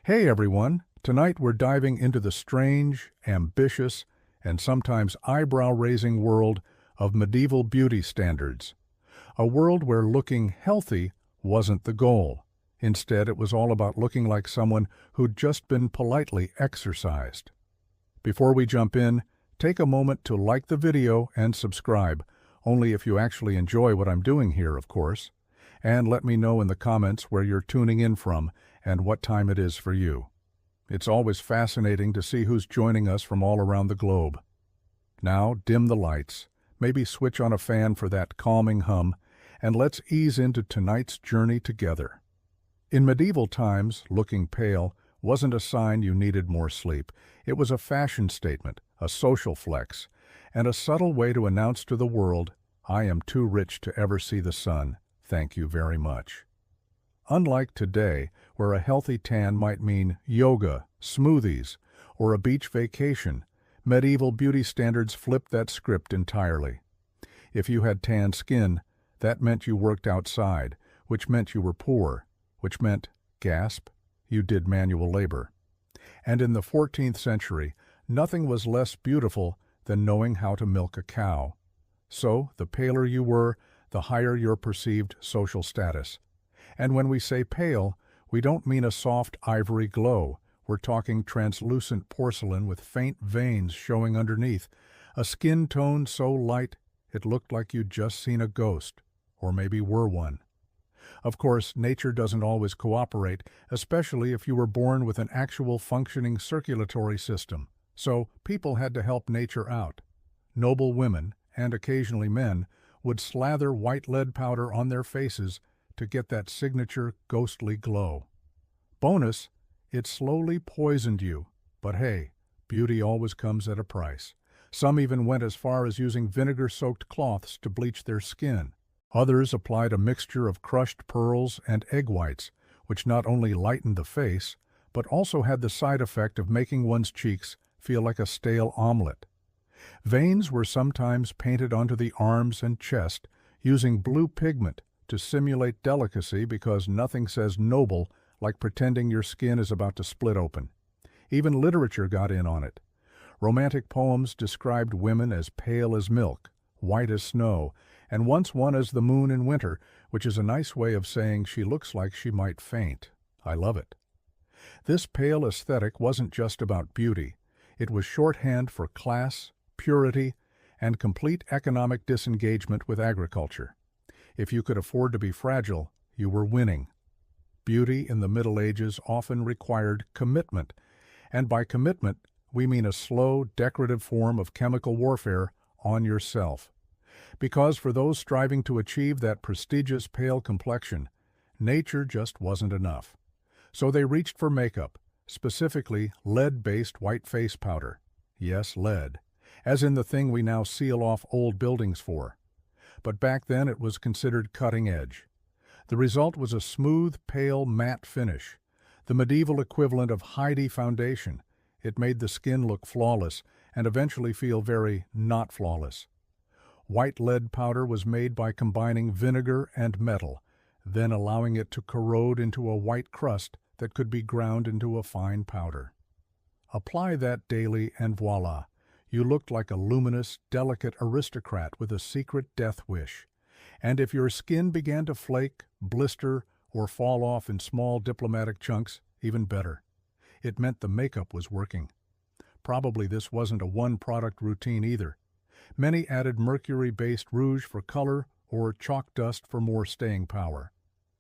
Hey everyone! Tonight we're diving into the strange, ambitious, and sometimes eyebrow-raising world of medieval beauty standards. A world where looking healthy wasn't the goal. Instead, it was all about looking like someone who'd just been politely exercised. Before we jump in, take a moment to like the video and subscribe, only if you actually enjoy what I'm doing here, of course. And let me know in the comments where you're tuning in from and what time it is for you. It's always fascinating to see who's joining us from all around the globe. Now, dim the lights, maybe switch on a fan for that calming hum, and let's ease into tonight's journey together. In medieval times, looking pale wasn't a sign you needed more sleep. It was a fashion statement, a social flex, and a subtle way to announce to the world, I am too rich to ever see the sun. Thank you very much. Unlike today, where a healthy tan might mean yoga, smoothies, or a beach vacation, medieval beauty standards flipped that script entirely. If you had tan skin, that meant you worked outside, which meant you were poor, which meant, gasp, you did manual labor. And in the 14th century, nothing was less beautiful than knowing how to milk a cow. So, the paler you were, the higher your perceived social status. And when we say pale, we don't mean a soft ivory glow. We're talking translucent porcelain with faint veins showing underneath, a skin tone so light it looked like you'd just seen a ghost, or maybe were one. Of course, nature doesn't always cooperate, especially if you were born with an actual functioning circulatory system. So people had to help nature out. Noble women, and occasionally men, would slather white lead powder on their faces to get that signature ghostly glow. Bonus, it slowly poisoned you. But hey, beauty always comes at a price. Some even went as far as using vinegar-soaked cloths to bleach their skin. Others applied a mixture of crushed pearls and egg whites, which not only lightened the face, but also had the side effect of making one's cheeks feel like a stale omelet. Veins were sometimes painted onto the arms and chest using blue pigment to simulate delicacy, because nothing says noble like pretending your skin is about to split open. Even literature got in on it. Romantic poems described women as pale as milk, white as snow, and once one as the moon in winter, which is a nice way of saying she looks like she might faint. I love it. This pale aesthetic wasn't just about beauty. It was shorthand for class, purity, and complete economic disengagement with agriculture. If you could afford to be fragile, you were winning. Beauty in the Middle Ages often required commitment, and by commitment, we mean a slow, decorative form of chemical warfare on yourself. Because for those striving to achieve that prestigious pale complexion, nature just wasn't enough. So they reached for makeup, specifically lead-based white face powder. Yes, lead, as in the thing we now seal off old buildings for. But back then it was considered cutting edge. The result was a smooth, pale, matte finish, the medieval equivalent of Heidi foundation. It made the skin look flawless and eventually feel very not flawless. White lead powder was made by combining vinegar and metal, then allowing it to corrode into a white crust that could be ground into a fine powder. Apply that daily and voila, you looked like a luminous, delicate aristocrat with a secret death wish. And if your skin began to flake, blister, or fall off in small diplomatic chunks, even better. It meant the makeup was working. Probably this wasn't a one-product routine either. Many added mercury-based rouge for color or chalk dust for more staying power.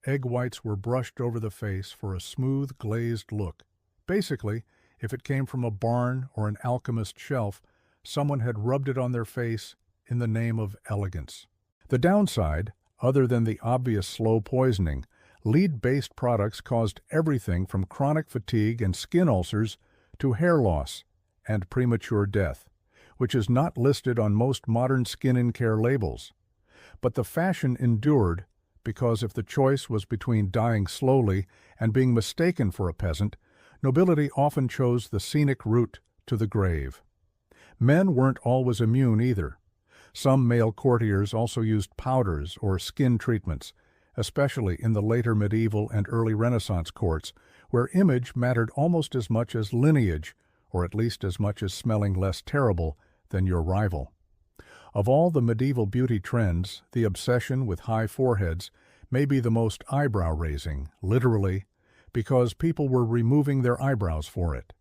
Egg whites were brushed over the face for a smooth, glazed look. Basically, if it came from a barn or an alchemist's shelf, someone had rubbed it on their face in the name of elegance. The downside, other than the obvious slow poisoning, lead-based products caused everything from chronic fatigue and skin ulcers to hair loss and premature death, which is not listed on most modern skin and care labels. But the fashion endured because if the choice was between dying slowly and being mistaken for a peasant, nobility often chose the scenic route to the grave. Men weren't always immune either. Some male courtiers also used powders or skin treatments, especially in the later medieval and early Renaissance courts, where image mattered almost as much as lineage, or at least as much as smelling less terrible than your rival. Of all the medieval beauty trends, the obsession with high foreheads may be the most eyebrow-raising, literally, because people were removing their eyebrows for it.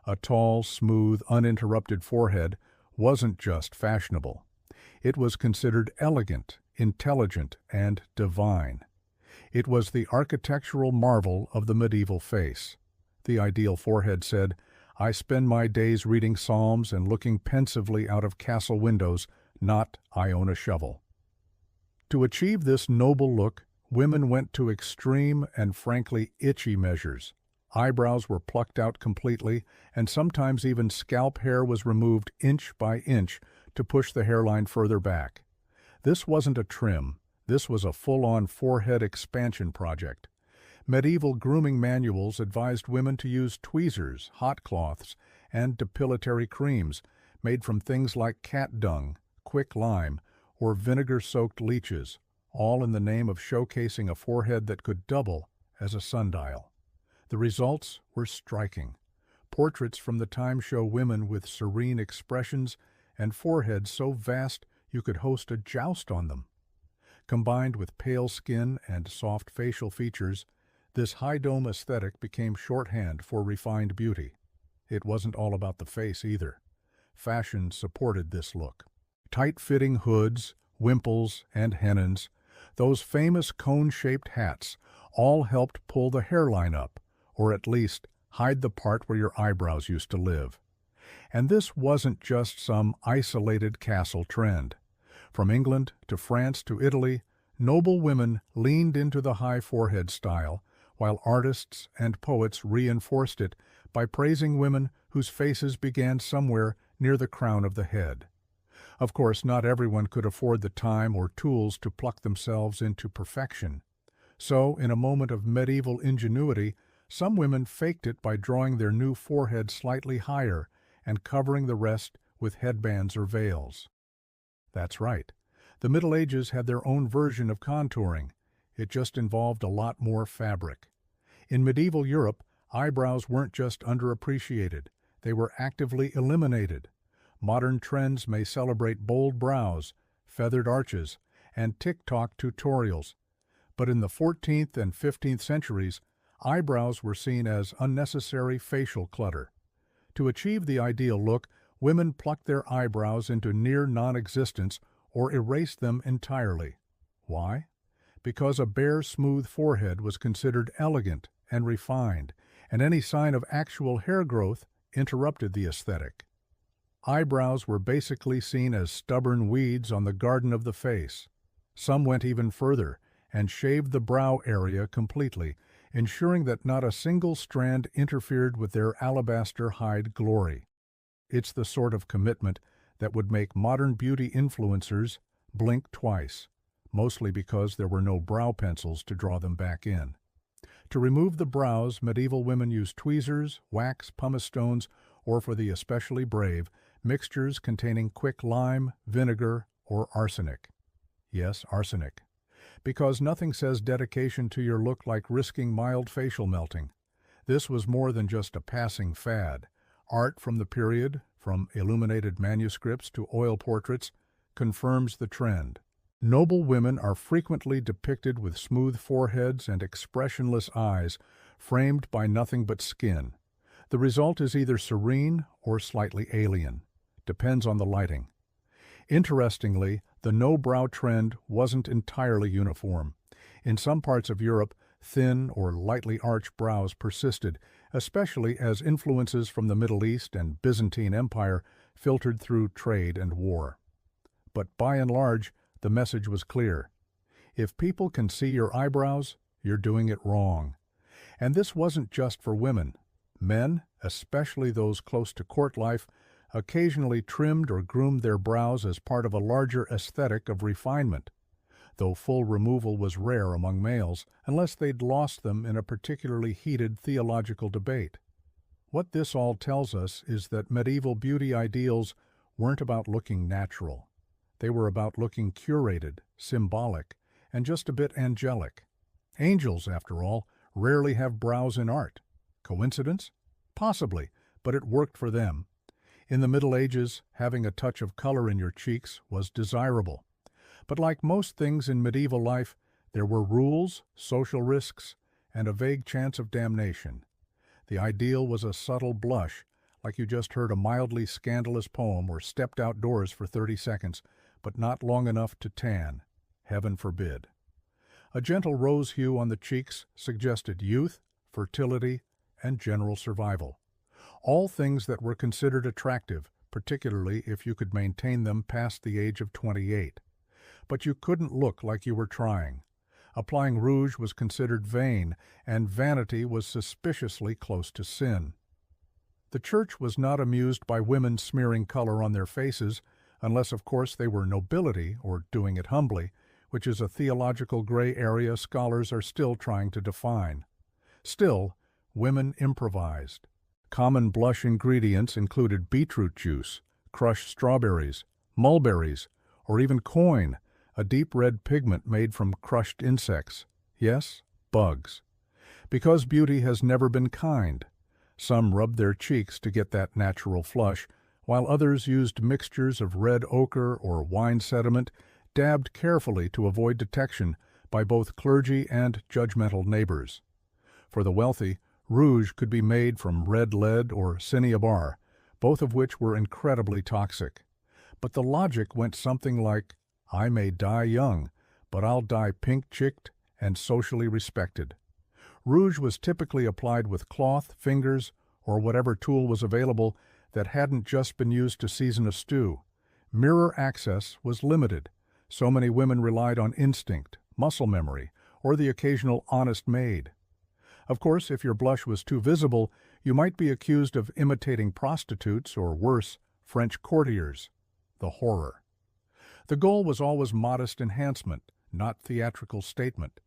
A tall, smooth, uninterrupted forehead wasn't just fashionable. It was considered elegant, intelligent, and divine. It was the architectural marvel of the medieval face. The ideal forehead said, "I spend my days reading psalms and looking pensively out of castle windows, not I own a shovel." To achieve this noble look, women went to extreme and frankly itchy measures. Eyebrows were plucked out completely, and sometimes even scalp hair was removed inch by inch to push the hairline further back. This wasn't a trim. This was a full-on forehead expansion project. Medieval grooming manuals advised women to use tweezers, hot cloths, and depilatory creams made from things like cat dung, quick lime, or vinegar-soaked leeches, all in the name of showcasing a forehead that could double as a sundial. The results were striking. Portraits from the time show women with serene expressions and foreheads so vast you could host a joust on them. Combined with pale skin and soft facial features, this high-dome aesthetic became shorthand for refined beauty. It wasn't all about the face either. Fashion supported this look. Tight-fitting hoods, wimples, and hennons, those famous cone-shaped hats, all helped pull the hairline up, or at least hide the part where your eyebrows used to live. And this wasn't just some isolated castle trend. From England to France to Italy, noble women leaned into the high forehead style, while artists and poets reinforced it by praising women whose faces began somewhere near the crown of the head. Of course, not everyone could afford the time or tools to pluck themselves into perfection. So, in a moment of medieval ingenuity, some women faked it by drawing their new forehead slightly higher and covering the rest with headbands or veils. That's right. The Middle Ages had their own version of contouring. It just involved a lot more fabric. In medieval Europe, eyebrows weren't just underappreciated. They were actively eliminated. Modern trends may celebrate bold brows, feathered arches, and TikTok tutorials. But in the 14th and 15th centuries, eyebrows were seen as unnecessary facial clutter. To achieve the ideal look, women plucked their eyebrows into near non-existence or erased them entirely. Why? Because a bare, smooth forehead was considered elegant and refined, and any sign of actual hair growth interrupted the aesthetic. Eyebrows were basically seen as stubborn weeds on the garden of the face. Some went even further and shaved the brow area completely, ensuring that not a single strand interfered with their alabaster hide glory. It's the sort of commitment that would make modern beauty influencers blink twice, mostly because there were no brow pencils to draw them back in. To remove the brows, medieval women used tweezers, wax, pumice stones, or for the especially brave, mixtures containing quick lime, vinegar, or arsenic. Yes, arsenic. Because nothing says dedication to your look like risking mild facial melting. This was more than just a passing fad. Art from the period, from illuminated manuscripts to oil portraits, confirms the trend. Noble women are frequently depicted with smooth foreheads and expressionless eyes, framed by nothing but skin. The result is either serene or slightly alien. Depends on the lighting. Interestingly, the no-brow trend wasn't entirely uniform. In some parts of Europe, thin or lightly arched brows persisted, especially as influences from the Middle East and Byzantine Empire filtered through trade and war. But by and large, the message was clear. If people can see your eyebrows, you're doing it wrong. And this wasn't just for women. Men, especially those close to court life, occasionally trimmed or groomed their brows as part of a larger aesthetic of refinement, though full removal was rare among males, unless they'd lost them in a particularly heated theological debate. What this all tells us is that medieval beauty ideals weren't about looking natural. They were about looking curated, symbolic, and just a bit angelic. Angels, after all, rarely have brows in art. Coincidence? Possibly, but it worked for them. In the Middle Ages, having a touch of color in your cheeks was desirable. But like most things in medieval life, there were rules, social risks, and a vague chance of damnation. The ideal was a subtle blush, like you just heard a mildly scandalous poem or stepped outdoors for 30 seconds, but not long enough to tan. Heaven forbid. A gentle rose hue on the cheeks suggested youth, fertility, and general survival. All things that were considered attractive, particularly if you could maintain them past the age of 28. But you couldn't look like you were trying. Applying rouge was considered vain, and vanity was suspiciously close to sin. The church was not amused by women smearing color on their faces, unless of course they were nobility or doing it humbly, which is a theological gray area scholars are still trying to define. Still, women improvised. Common blush ingredients included beetroot juice, crushed strawberries, mulberries, or even coin, a deep red pigment made from crushed insects. Yes, bugs. Because beauty has never been kind. Some rubbed their cheeks to get that natural flush, while others used mixtures of red ochre or wine sediment, dabbed carefully to avoid detection by both clergy and judgmental neighbors. For the wealthy, rouge could be made from red lead or cinnabar, both of which were incredibly toxic. But the logic went something like, I may die young, but I'll die pink-cheeked and socially respected. Rouge was typically applied with cloth, fingers, or whatever tool was available that hadn't just been used to season a stew. Mirror access was limited. So many women relied on instinct, muscle memory, or the occasional honest maid. Of course, if your blush was too visible, you might be accused of imitating prostitutes or worse, French courtiers. The horror. The goal was always modest enhancement, not theatrical statement.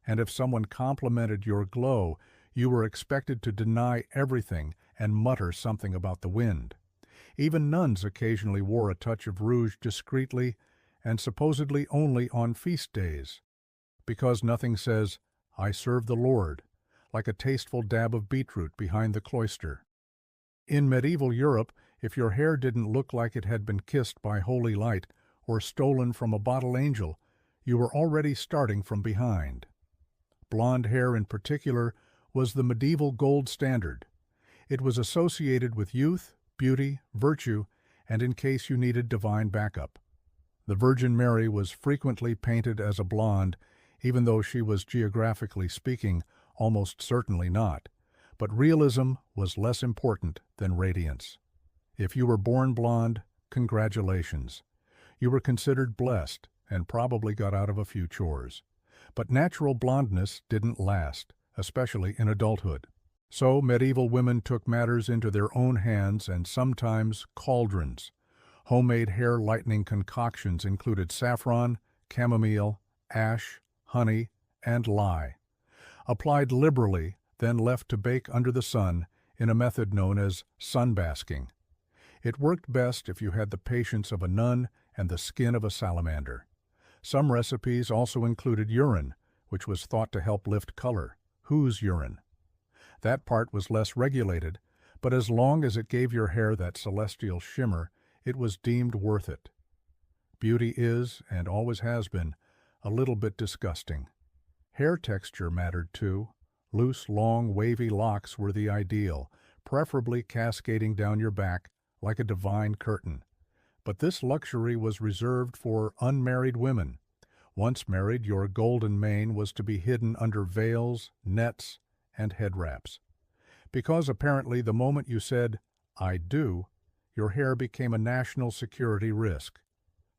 And if someone complimented your glow, you were expected to deny everything and mutter something about the wind. Even nuns occasionally wore a touch of rouge discreetly and supposedly only on feast days. Because nothing says, I serve the Lord, like a tasteful dab of beetroot behind the cloister. In medieval Europe, if your hair didn't look like it had been kissed by holy light or stolen from a bottle angel, you were already starting from behind. Blonde hair in particular was the medieval gold standard. It was associated with youth, beauty, virtue, and in case you needed divine backup. The Virgin Mary was frequently painted as a blonde, even though she was, geographically speaking, almost certainly not. But realism was less important than radiance. If you were born blonde, congratulations. You were considered blessed and probably got out of a few chores. But natural blondness didn't last, especially in adulthood. So medieval women took matters into their own hands and sometimes cauldrons. Homemade hair lightening concoctions included saffron, chamomile, ash, honey, and lye. Applied liberally, then left to bake under the sun in a method known as sunbasking. It worked best if you had the patience of a nun and the skin of a salamander. Some recipes also included urine, which was thought to help lift color. Whose urine? That part was less regulated, but as long as it gave your hair that celestial shimmer, it was deemed worth it. Beauty is, and always has been, a little bit disgusting. Hair texture mattered too. Loose, long, wavy locks were the ideal, preferably cascading down your back like a divine curtain. But this luxury was reserved for unmarried women. Once married, your golden mane was to be hidden under veils, nets, and head wraps. Because apparently the moment you said, I do, your hair became a national security risk.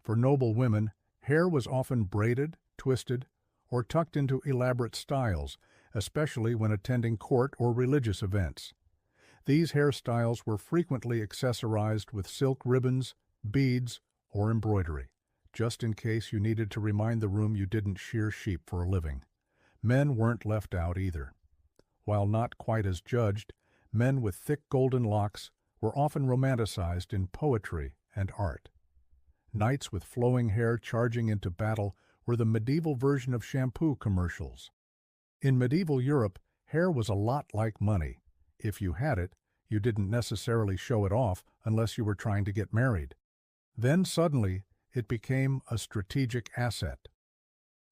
For noble women, hair was often braided, twisted, or tucked into elaborate styles, especially when attending court or religious events. These hairstyles were frequently accessorized with silk ribbons, beads, or embroidery, just in case you needed to remind the room you didn't shear sheep for a living. Men weren't left out either. While not quite as judged, men with thick golden locks were often romanticized in poetry and art. Knights with flowing hair charging into battle were the medieval version of shampoo commercials. In medieval Europe, hair was a lot like money. If you had it, you didn't necessarily show it off unless you were trying to get married. Then suddenly, it became a strategic asset.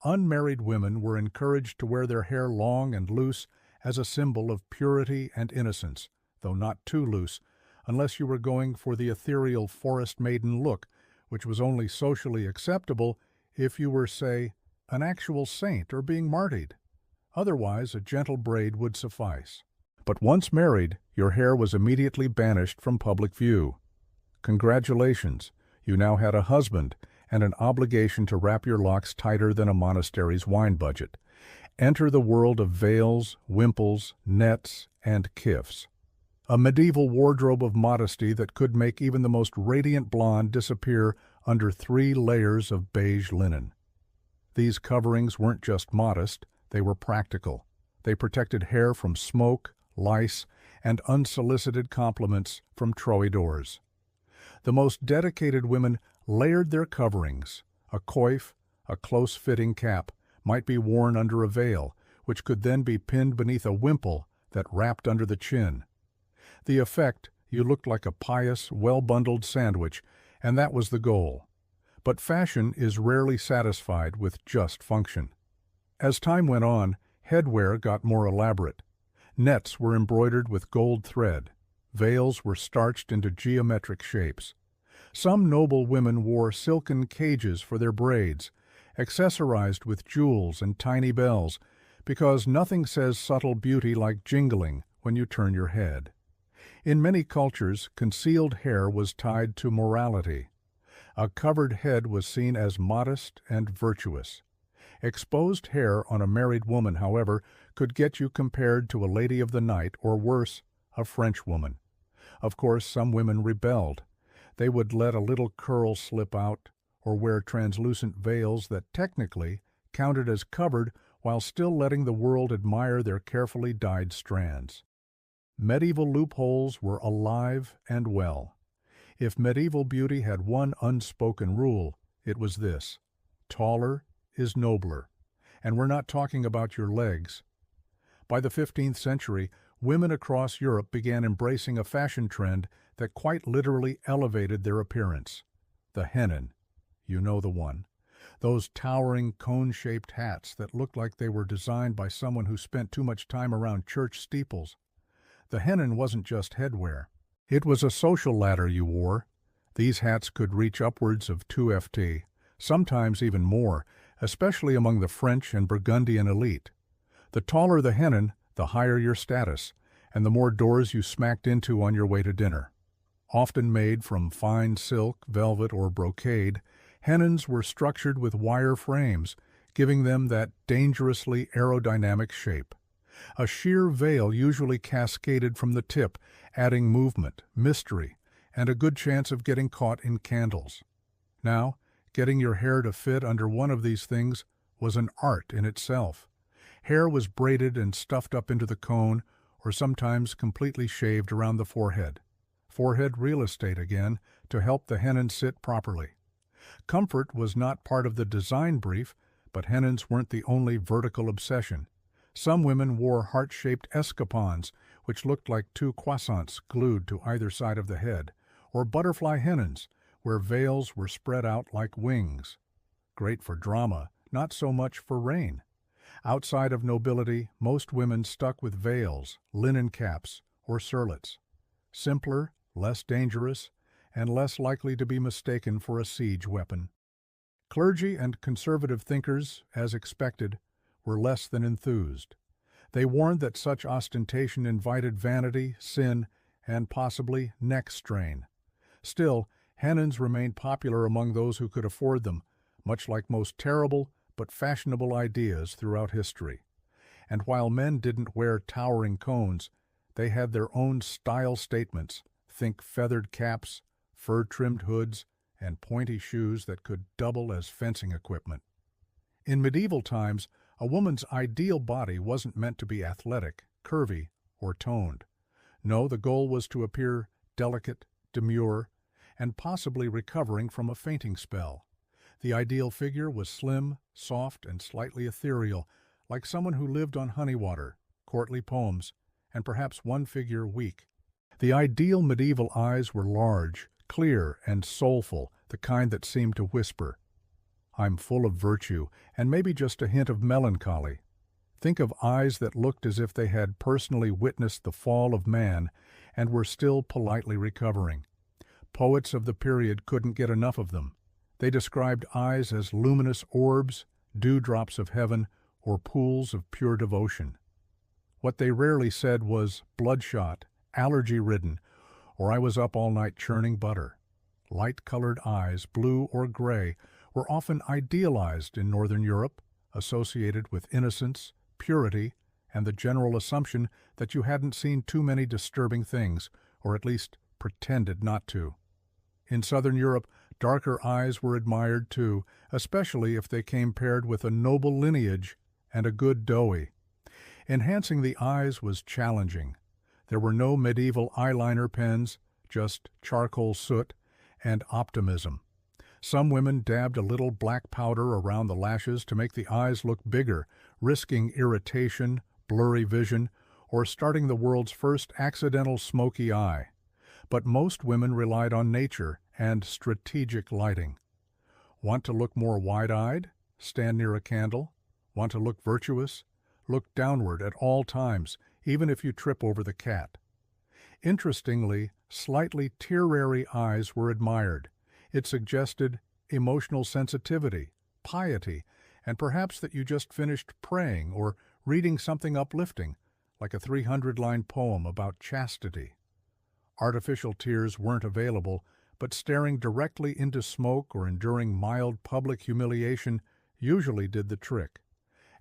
Unmarried women were encouraged to wear their hair long and loose as a symbol of purity and innocence, though not too loose, unless you were going for the ethereal forest maiden look, which was only socially acceptable if you were, say, an actual saint or being martyred. Otherwise, a gentle braid would suffice. But once married, your hair was immediately banished from public view. Congratulations, you now had a husband and an obligation to wrap your locks tighter than a monastery's wine budget. Enter the world of veils, wimples, nets, and kifs. A medieval wardrobe of modesty that could make even the most radiant blonde disappear under 3 layers of beige linen. These coverings weren't just modest, they were practical. They protected hair from smoke, lice, and unsolicited compliments from troubadours. The most dedicated women layered their coverings. A coif, a close-fitting cap, might be worn under a veil, which could then be pinned beneath a wimple that wrapped under the chin. The effect, you looked like a pious, well-bundled sandwich, and that was the goal. But fashion is rarely satisfied with just function. As time went on, headwear got more elaborate. Nets were embroidered with gold thread. Veils were starched into geometric shapes. Some noble women wore silken cages for their braids, accessorized with jewels and tiny bells, because nothing says subtle beauty like jingling when you turn your head. In many cultures, concealed hair was tied to morality. A covered head was seen as modest and virtuous. Exposed hair on a married woman, however, could get you compared to a lady of the night, or worse, a French woman. Of course, some women rebelled. They would let a little curl slip out, or wear translucent veils that technically counted as covered while still letting the world admire their carefully dyed strands. Medieval loopholes were alive and well. If medieval beauty had one unspoken rule, it was this: taller is nobler. And we're not talking about your legs. By the 15th century, women across Europe began embracing a fashion trend that quite literally elevated their appearance. The hennin. You know the one. Those towering cone-shaped hats that looked like they were designed by someone who spent too much time around church steeples. The hennin wasn't just headwear. It was a social ladder you wore. These hats could reach upwards of 2 ft, sometimes even more, especially among the French and Burgundian elite. The taller the hennin, the higher your status, and the more doors you smacked into on your way to dinner. Often made from fine silk, velvet, or brocade, hennins were structured with wire frames, giving them that dangerously aerodynamic shape. A sheer veil usually cascaded from the tip, adding movement, mystery, and a good chance of getting caught in candles. Now, getting your hair to fit under one of these things was an art in itself. Hair was braided and stuffed up into the cone, or sometimes completely shaved around the forehead. Forehead real estate again, to help the hennin sit properly. Comfort was not part of the design brief, but hennins weren't the only vertical obsession. Some women wore heart-shaped escapons, which looked like 2 croissants glued to either side of the head, or butterfly hennins, where veils were spread out like wings. Great for drama, not so much for rain. Outside of nobility, most women stuck with veils, linen caps, or circlets. Simpler, less dangerous, and less likely to be mistaken for a siege weapon. Clergy and conservative thinkers, as expected, were less than enthused. They warned that such ostentation invited vanity, sin, and possibly neck strain. Still, hennins remained popular among those who could afford them, much like most terrible but fashionable ideas throughout history. And while men didn't wear towering cones, they had their own style statements. Think feathered caps, fur-trimmed hoods, and pointy shoes that could double as fencing equipment. In medieval times, a woman's ideal body wasn't meant to be athletic, curvy, or toned. No, the goal was to appear delicate, demure, and possibly recovering from a fainting spell. The ideal figure was slim, soft, and slightly ethereal, like someone who lived on honey water, courtly poems, and perhaps one figure weak. The ideal medieval eyes were large, clear, and soulful, the kind that seemed to whisper, "I'm full of virtue, and maybe just a hint of melancholy." Think of eyes that looked as if they had personally witnessed the fall of man and were still politely recovering. Poets of the period couldn't get enough of them. They described eyes as luminous orbs, dewdrops of heaven, or pools of pure devotion. What they rarely said was bloodshot, allergy-ridden, or I was up all night churning butter. Light-colored eyes, blue or gray, were often idealized in Northern Europe, associated with innocence, purity, and the general assumption that you hadn't seen too many disturbing things, or at least pretended not to. In Southern Europe, darker eyes were admired too, especially if they came paired with a noble lineage and a good doughy. Enhancing the eyes was challenging. There were no medieval eyeliner pens, just charcoal soot and optimism. Some women dabbed a little black powder around the lashes to make the eyes look bigger, risking irritation, blurry vision, or starting the world's first accidental smoky eye. But most women relied on nature and strategic lighting. Want to look more wide-eyed? Stand near a candle. Want to look virtuous? Look downward at all times, even if you trip over the cat. Interestingly, slightly tearary eyes were admired. It suggested emotional sensitivity, piety, and perhaps that you just finished praying or reading something uplifting, like a 300-line poem about chastity. Artificial tears weren't available, but staring directly into smoke or enduring mild public humiliation usually did the trick.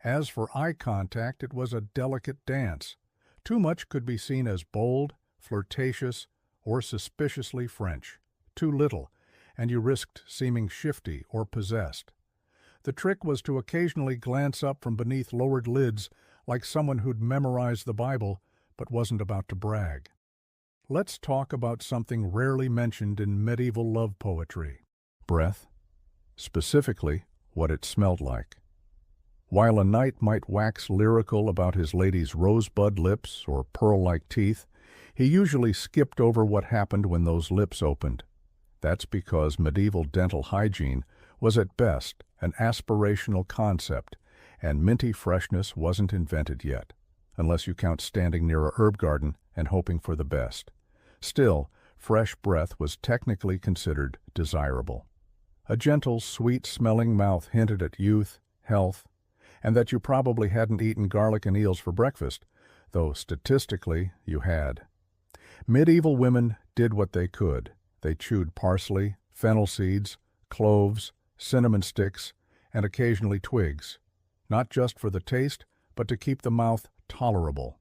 As for eye contact, it was a delicate dance. Too much could be seen as bold, flirtatious, or suspiciously French. Too little, and you risked seeming shifty or possessed. The trick was to occasionally glance up from beneath lowered lids like someone who'd memorized the Bible but wasn't about to brag. Let's talk about something rarely mentioned in medieval love poetry: breath, specifically what it smelled like. While a knight might wax lyrical about his lady's rosebud lips or pearl-like teeth, he usually skipped over what happened when those lips opened. That's because medieval dental hygiene was at best an aspirational concept, and minty freshness wasn't invented yet, unless you count standing near a herb garden and hoping for the best. Still, fresh breath was technically considered desirable. A gentle, sweet-smelling mouth hinted at youth, health, and that you probably hadn't eaten garlic and eels for breakfast, though statistically you had. Medieval women did what they could. They chewed parsley, fennel seeds, cloves, cinnamon sticks, and occasionally twigs, not just for the taste, but to keep the mouth tolerable.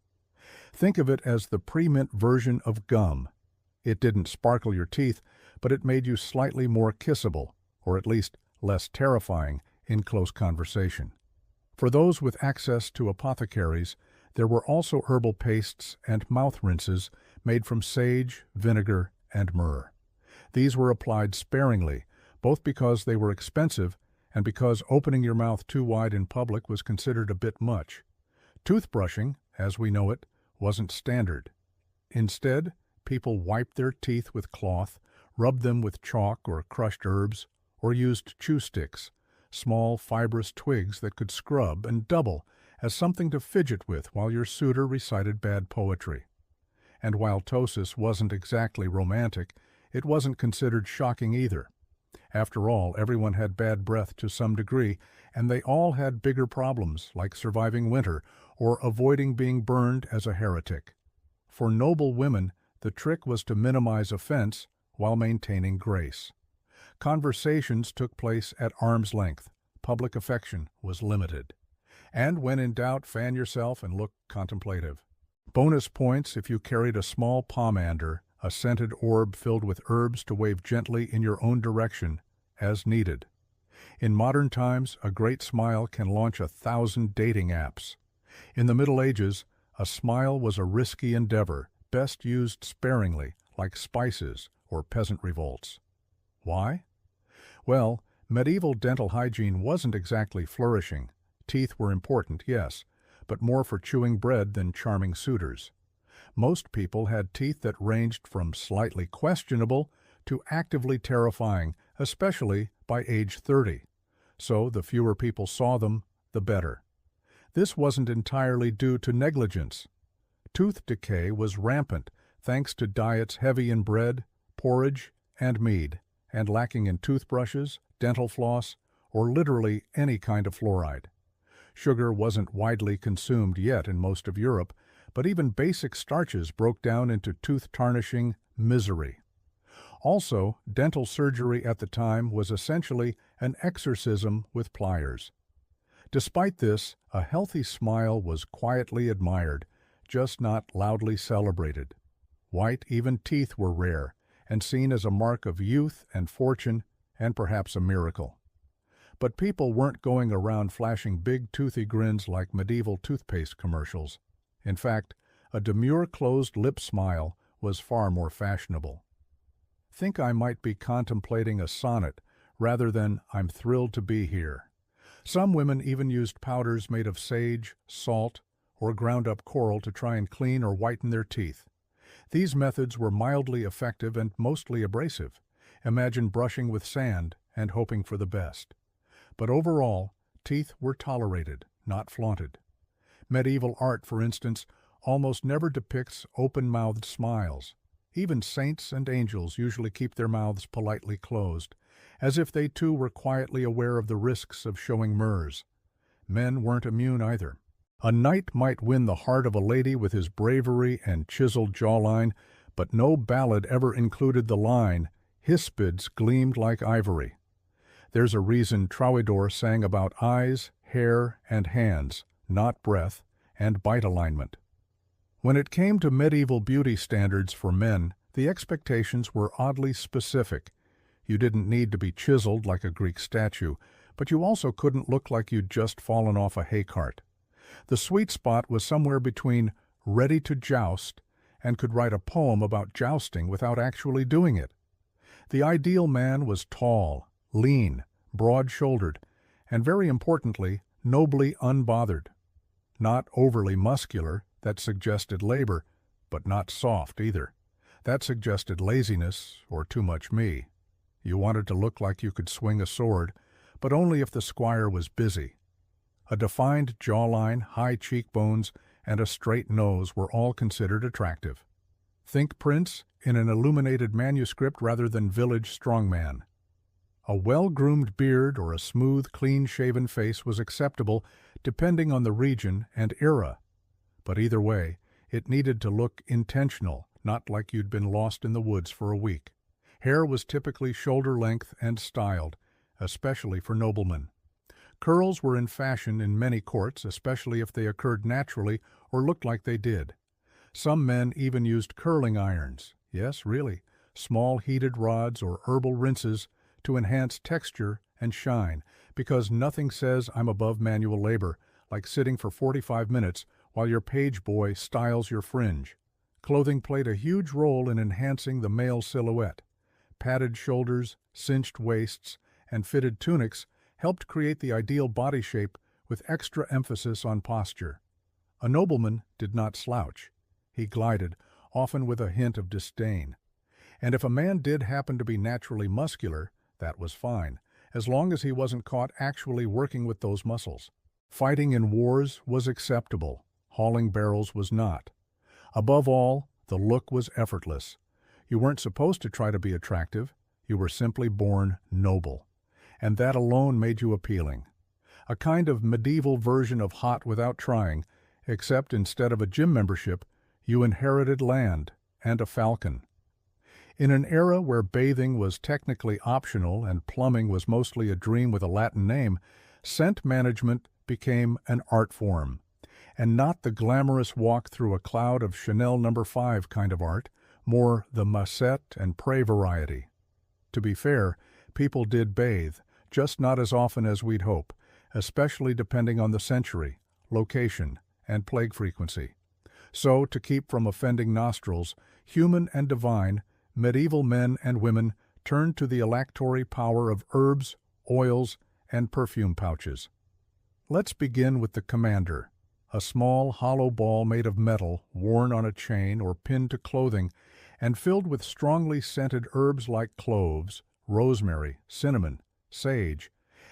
Think of it as the pre-mint version of gum. It didn't sparkle your teeth, but it made you slightly more kissable, or at least less terrifying, in close conversation. For those with access to apothecaries, there were also herbal pastes and mouth rinses made from sage, vinegar, and myrrh. These were applied sparingly, both because they were expensive and because opening your mouth too wide in public was considered a bit much. Toothbrushing, as we know it, wasn't standard. Instead, people wiped their teeth with cloth, rubbed them with chalk or crushed herbs, or used chew sticks, small fibrous twigs that could scrub and double as something to fidget with while your suitor recited bad poetry. And while ptosis wasn't exactly romantic, it wasn't considered shocking either. After all, everyone had bad breath to some degree, and they all had bigger problems like surviving winter or avoiding being burned as a heretic. For noble women, the trick was to minimize offense while maintaining grace. Conversations took place at arm's length. Public affection was limited. And when in doubt, fan yourself and look contemplative. Bonus points if you carried a small pomander, a scented orb filled with herbs to wave gently in your own direction, as needed. In modern times, a great smile can launch 1,000 dating apps. In the Middle Ages, a smile was a risky endeavor, best used sparingly, like spices or peasant revolts. Why? Well, Medieval dental hygiene wasn't exactly flourishing. Teeth were important, yes, but more for chewing bread than charming suitors. Most people had teeth that ranged from slightly questionable to actively terrifying, especially by age 30. So the fewer people saw them, the better. This wasn't entirely due to negligence. Tooth decay was rampant thanks to diets heavy in bread, porridge, and mead, and lacking in toothbrushes, dental floss, or literally any kind of fluoride. Sugar wasn't widely consumed yet in most of Europe, but even basic starches broke down into tooth-tarnishing misery. Also, dental surgery at the time was essentially an exorcism with pliers. Despite this, a healthy smile was quietly admired, just not loudly celebrated. White, even teeth were rare, and seen as a mark of youth and fortune, and perhaps a miracle. But people weren't going around flashing big toothy grins like medieval toothpaste commercials. In fact, a demure closed-lip smile was far more fashionable. Think I might be contemplating a sonnet rather than I'm thrilled to be here. Some women even used powders made of sage, salt, or ground-up coral to try and clean or whiten their teeth. These methods were mildly effective and mostly abrasive. Imagine brushing with sand and hoping for the best. But overall, teeth were tolerated, not flaunted. Medieval art, for instance, almost never depicts open-mouthed smiles. Even saints and angels usually keep their mouths politely closed, as if they too were quietly aware of the risks of showing murs. Men weren't immune either. A knight might win the heart of a lady with his bravery and chiseled jawline, but no ballad ever included the line, "Hispids gleamed like ivory." There's a reason Troubadour sang about eyes, hair, and hands, not breath, and bite alignment. When it came to medieval beauty standards for men, the expectations were oddly specific. You didn't need to be chiseled like a Greek statue, but you also couldn't look like you'd just fallen off a hay cart. The sweet spot was somewhere between ready to joust and could write a poem about jousting without actually doing it. The ideal man was tall, lean, broad-shouldered, and very importantly, nobly unbothered. Not overly muscular, that suggested labor, but not soft either. That suggested laziness or too much me. You wanted to look like you could swing a sword, but only if the squire was busy. A defined jawline, high cheekbones, and a straight nose were all considered attractive. Think prince in an illuminated manuscript rather than village strongman. A well-groomed beard or a smooth, clean-shaven face was acceptable depending on the region and era. But either way, it needed to look intentional, not like you'd been lost in the woods for a week. Hair was typically shoulder-length and styled, especially for noblemen. Curls were in fashion in many courts, especially if they occurred naturally or looked like they did. Some men even used curling irons, yes, really, small heated rods or herbal rinses to enhance texture and shine, because nothing says I'm above manual labor, like sitting for 45 minutes while your page boy styles your fringe. Clothing played a huge role in enhancing the male silhouette. Padded shoulders, cinched waists, and fitted tunics helped create the ideal body shape with extra emphasis on posture. A nobleman did not slouch. He glided, often with a hint of disdain. And if a man did happen to be naturally muscular, that was fine, as long as he wasn't caught actually working with those muscles. Fighting in wars was acceptable. Hauling barrels was not. Above all, the look was effortless. You weren't supposed to try to be attractive. You were simply born noble. And that alone made you appealing. A kind of medieval version of hot without trying, except instead of a gym membership, you inherited land and a falcon. In an era where bathing was technically optional and plumbing was mostly a dream with a Latin name, scent management became an art form. And not the glamorous walk through a cloud of Chanel No. 5 kind of art, more the Massette and Prey variety. To be fair, people did bathe, just not as often as we'd hope, especially depending on the century, location, and plague frequency. So, to keep from offending nostrils, human and divine, medieval men and women turned to the electory power of herbs oils, and perfume pouches. Let's begin with the commander, a small hollow ball made of metal worn on a chain or pinned to clothing and filled with strongly scented herbs like cloves, rosemary, cinnamon, sage,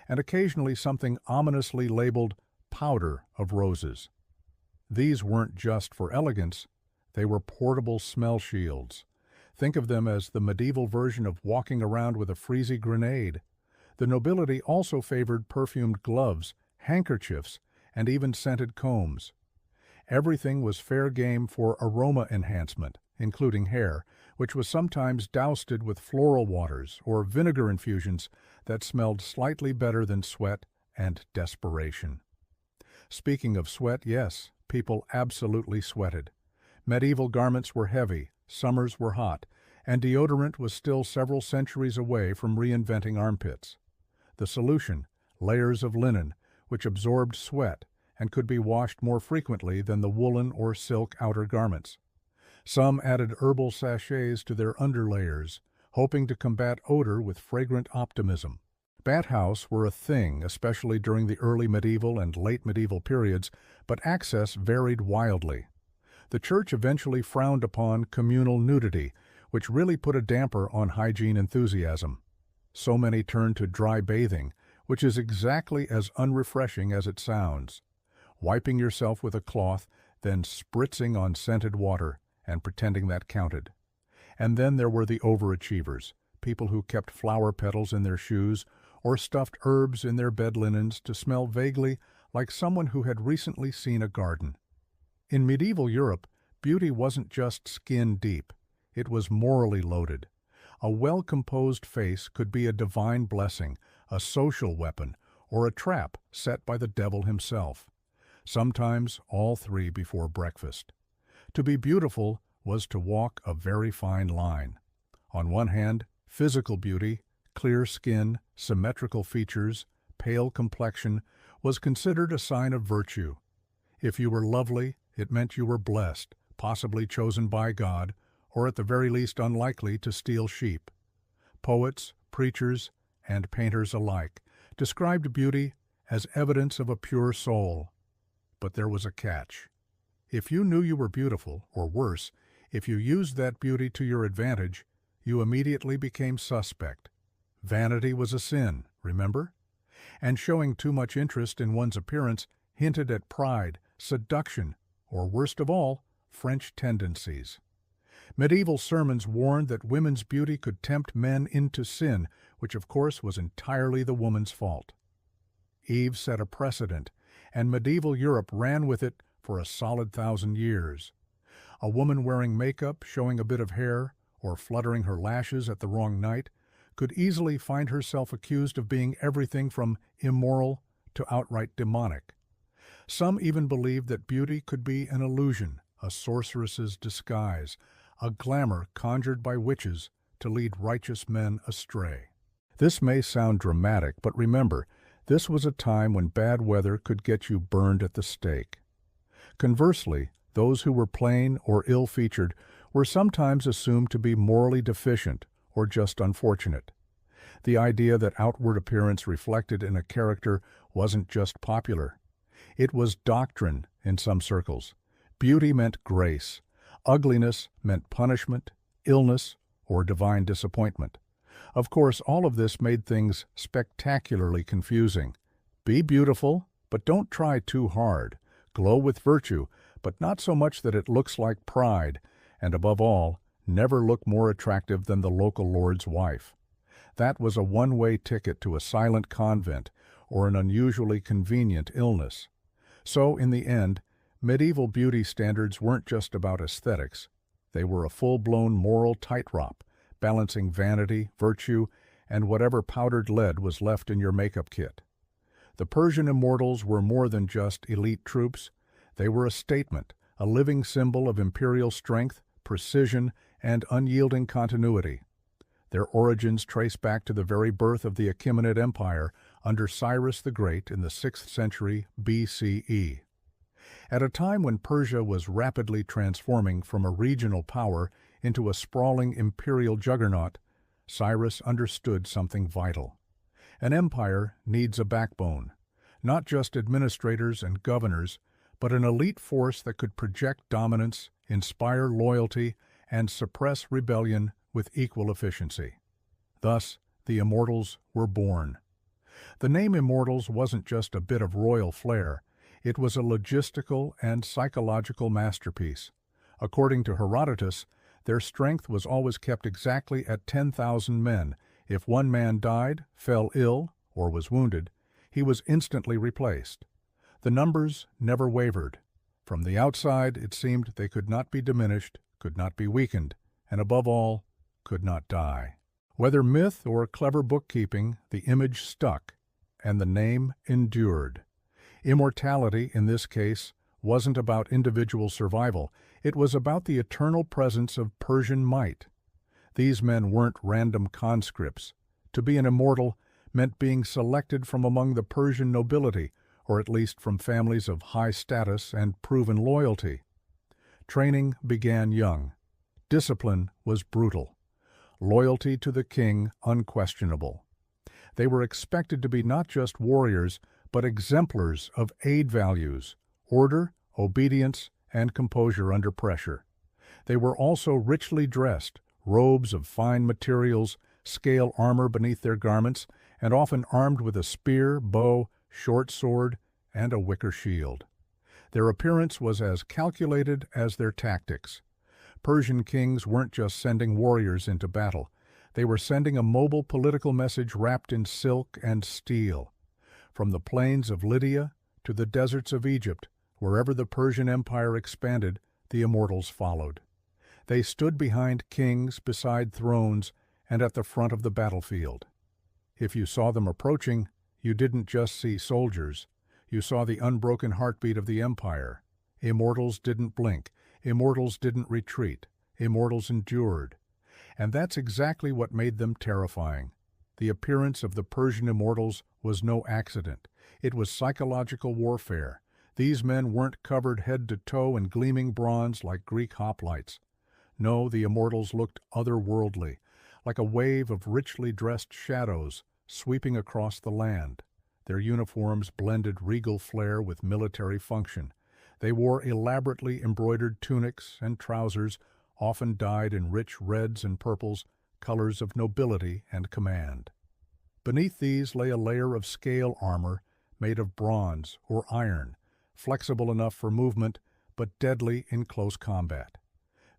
and occasionally something ominously labeled powder of roses. These weren't just for elegance, they were portable smell shields. Think of them as the medieval version of walking around with a freezy grenade. The nobility also favored perfumed gloves, handkerchiefs, and even scented combs. Everything was fair game for aroma enhancement, including hair, which was sometimes doused with floral waters or vinegar infusions that smelled slightly better than sweat and desperation. Speaking of sweat, yes, people absolutely sweated. Medieval garments were heavy, summers were hot, and deodorant was still several centuries away from reinventing armpits. The solution, layers of linen, which absorbed sweat and could be washed more frequently than the woolen or silk outer garments. Some added herbal sachets to their underlayers, hoping to combat odor with fragrant optimism. Bathhouses were a thing, especially during the early medieval and late medieval periods, but access varied wildly. The church eventually frowned upon communal nudity, which really put a damper on hygiene enthusiasm. So many turned to dry bathing, which is exactly as unrefreshing as it sounds. Wiping yourself with a cloth, then spritzing on scented water, and pretending that counted. And then there were the overachievers, people who kept flower petals in their shoes or stuffed herbs in their bed linens to smell vaguely like someone who had recently seen a garden. In medieval Europe, beauty wasn't just skin deep, it was morally loaded. A well-composed face could be a divine blessing, a social weapon, or a trap set by the devil himself. Sometimes all three before breakfast. To be beautiful was to walk a very fine line. On one hand, physical beauty, clear skin, symmetrical features, pale complexion, was considered a sign of virtue. If you were lovely, it meant you were blessed, possibly chosen by God, or at the very least unlikely to steal sheep. Poets, preachers, and painters alike described beauty as evidence of a pure soul. But there was a catch. If you knew you were beautiful, or worse, if you used that beauty to your advantage, you immediately became suspect. Vanity was a sin, remember? And showing too much interest in one's appearance hinted at pride, seduction, or worst of all, French tendencies. Medieval sermons warned that women's beauty could tempt men into sin, which of course was entirely the woman's fault. Eve set a precedent, and medieval Europe ran with it for a solid 1,000 years. A woman wearing makeup, showing a bit of hair, or fluttering her lashes at the wrong night, could easily find herself accused of being everything from immoral to outright demonic. Some even believed that beauty could be an illusion, a sorceress's disguise, a glamour conjured by witches to lead righteous men astray. This may sound dramatic, but remember, this was a time when bad weather could get you burned at the stake. Conversely, those who were plain or ill-featured were sometimes assumed to be morally deficient or just unfortunate. The idea that outward appearance reflected in a character wasn't just popular. It was doctrine in some circles. Beauty meant grace. Ugliness meant punishment, illness, or divine disappointment. Of course, all of this made things spectacularly confusing. Be beautiful, but don't try too hard. Glow with virtue, but not so much that it looks like pride, and above all, never look more attractive than the local lord's wife. That was a one-way ticket to a silent convent or an unusually convenient illness. So, in the end, medieval beauty standards weren't just about aesthetics. They were a full-blown moral tightrope, balancing vanity, virtue, and whatever powdered lead was left in your makeup kit. The Persian immortals were more than just elite troops. They were a statement, a living symbol of imperial strength, precision, and unyielding continuity. Their origins trace back to the very birth of the Achaemenid Empire under Cyrus the Great in the 6th century BCE. At a time when Persia was rapidly transforming from a regional power into a sprawling imperial juggernaut, Cyrus understood something vital. An empire needs a backbone, not just administrators and governors, but an elite force that could project dominance, inspire loyalty, and suppress rebellion with equal efficiency. Thus, the Immortals were born. The name Immortals wasn't just a bit of royal flair, it was a logistical and psychological masterpiece. According to Herodotus, their strength was always kept exactly at 10,000 men. If one man died, fell ill, or was wounded, he was instantly replaced. The numbers never wavered. From the outside, it seemed they could not be diminished, could not be weakened, and above all, could not die. Whether myth or clever bookkeeping, the image stuck, and the name endured. Immortality, in this case, wasn't about individual survival. It was about the eternal presence of Persian might. These men weren't random conscripts. To be an immortal meant being selected from among the Persian nobility, or at least from families of high status and proven loyalty. Training began young. Discipline was brutal. Loyalty to the king unquestionable. They were expected to be not just warriors, but exemplars of aid values, order, obedience, and composure under pressure. They were also richly dressed, robes of fine materials, scale armor beneath their garments, and often armed with a spear, bow, short sword, and a wicker shield. Their appearance was as calculated as their tactics. Persian kings weren't just sending warriors into battle. They were sending a mobile political message wrapped in silk and steel. From the plains of Lydia to the deserts of Egypt, wherever the Persian Empire expanded, the Immortals followed. They stood behind kings, beside thrones, and at the front of the battlefield. If you saw them approaching, you didn't just see soldiers. You saw the unbroken heartbeat of the empire. Immortals didn't blink. Immortals didn't retreat. Immortals endured. And that's exactly what made them terrifying. The appearance of the Persian Immortals was no accident. It was psychological warfare. These men weren't covered head to toe in gleaming bronze like Greek hoplites. No, the Immortals looked otherworldly, like a wave of richly dressed shadows sweeping across the land. Their uniforms blended regal flair with military function. They wore elaborately embroidered tunics and trousers, often dyed in rich reds and purples, colors of nobility and command. Beneath these lay a layer of scale armor made of bronze or iron, flexible enough for movement, but deadly in close combat.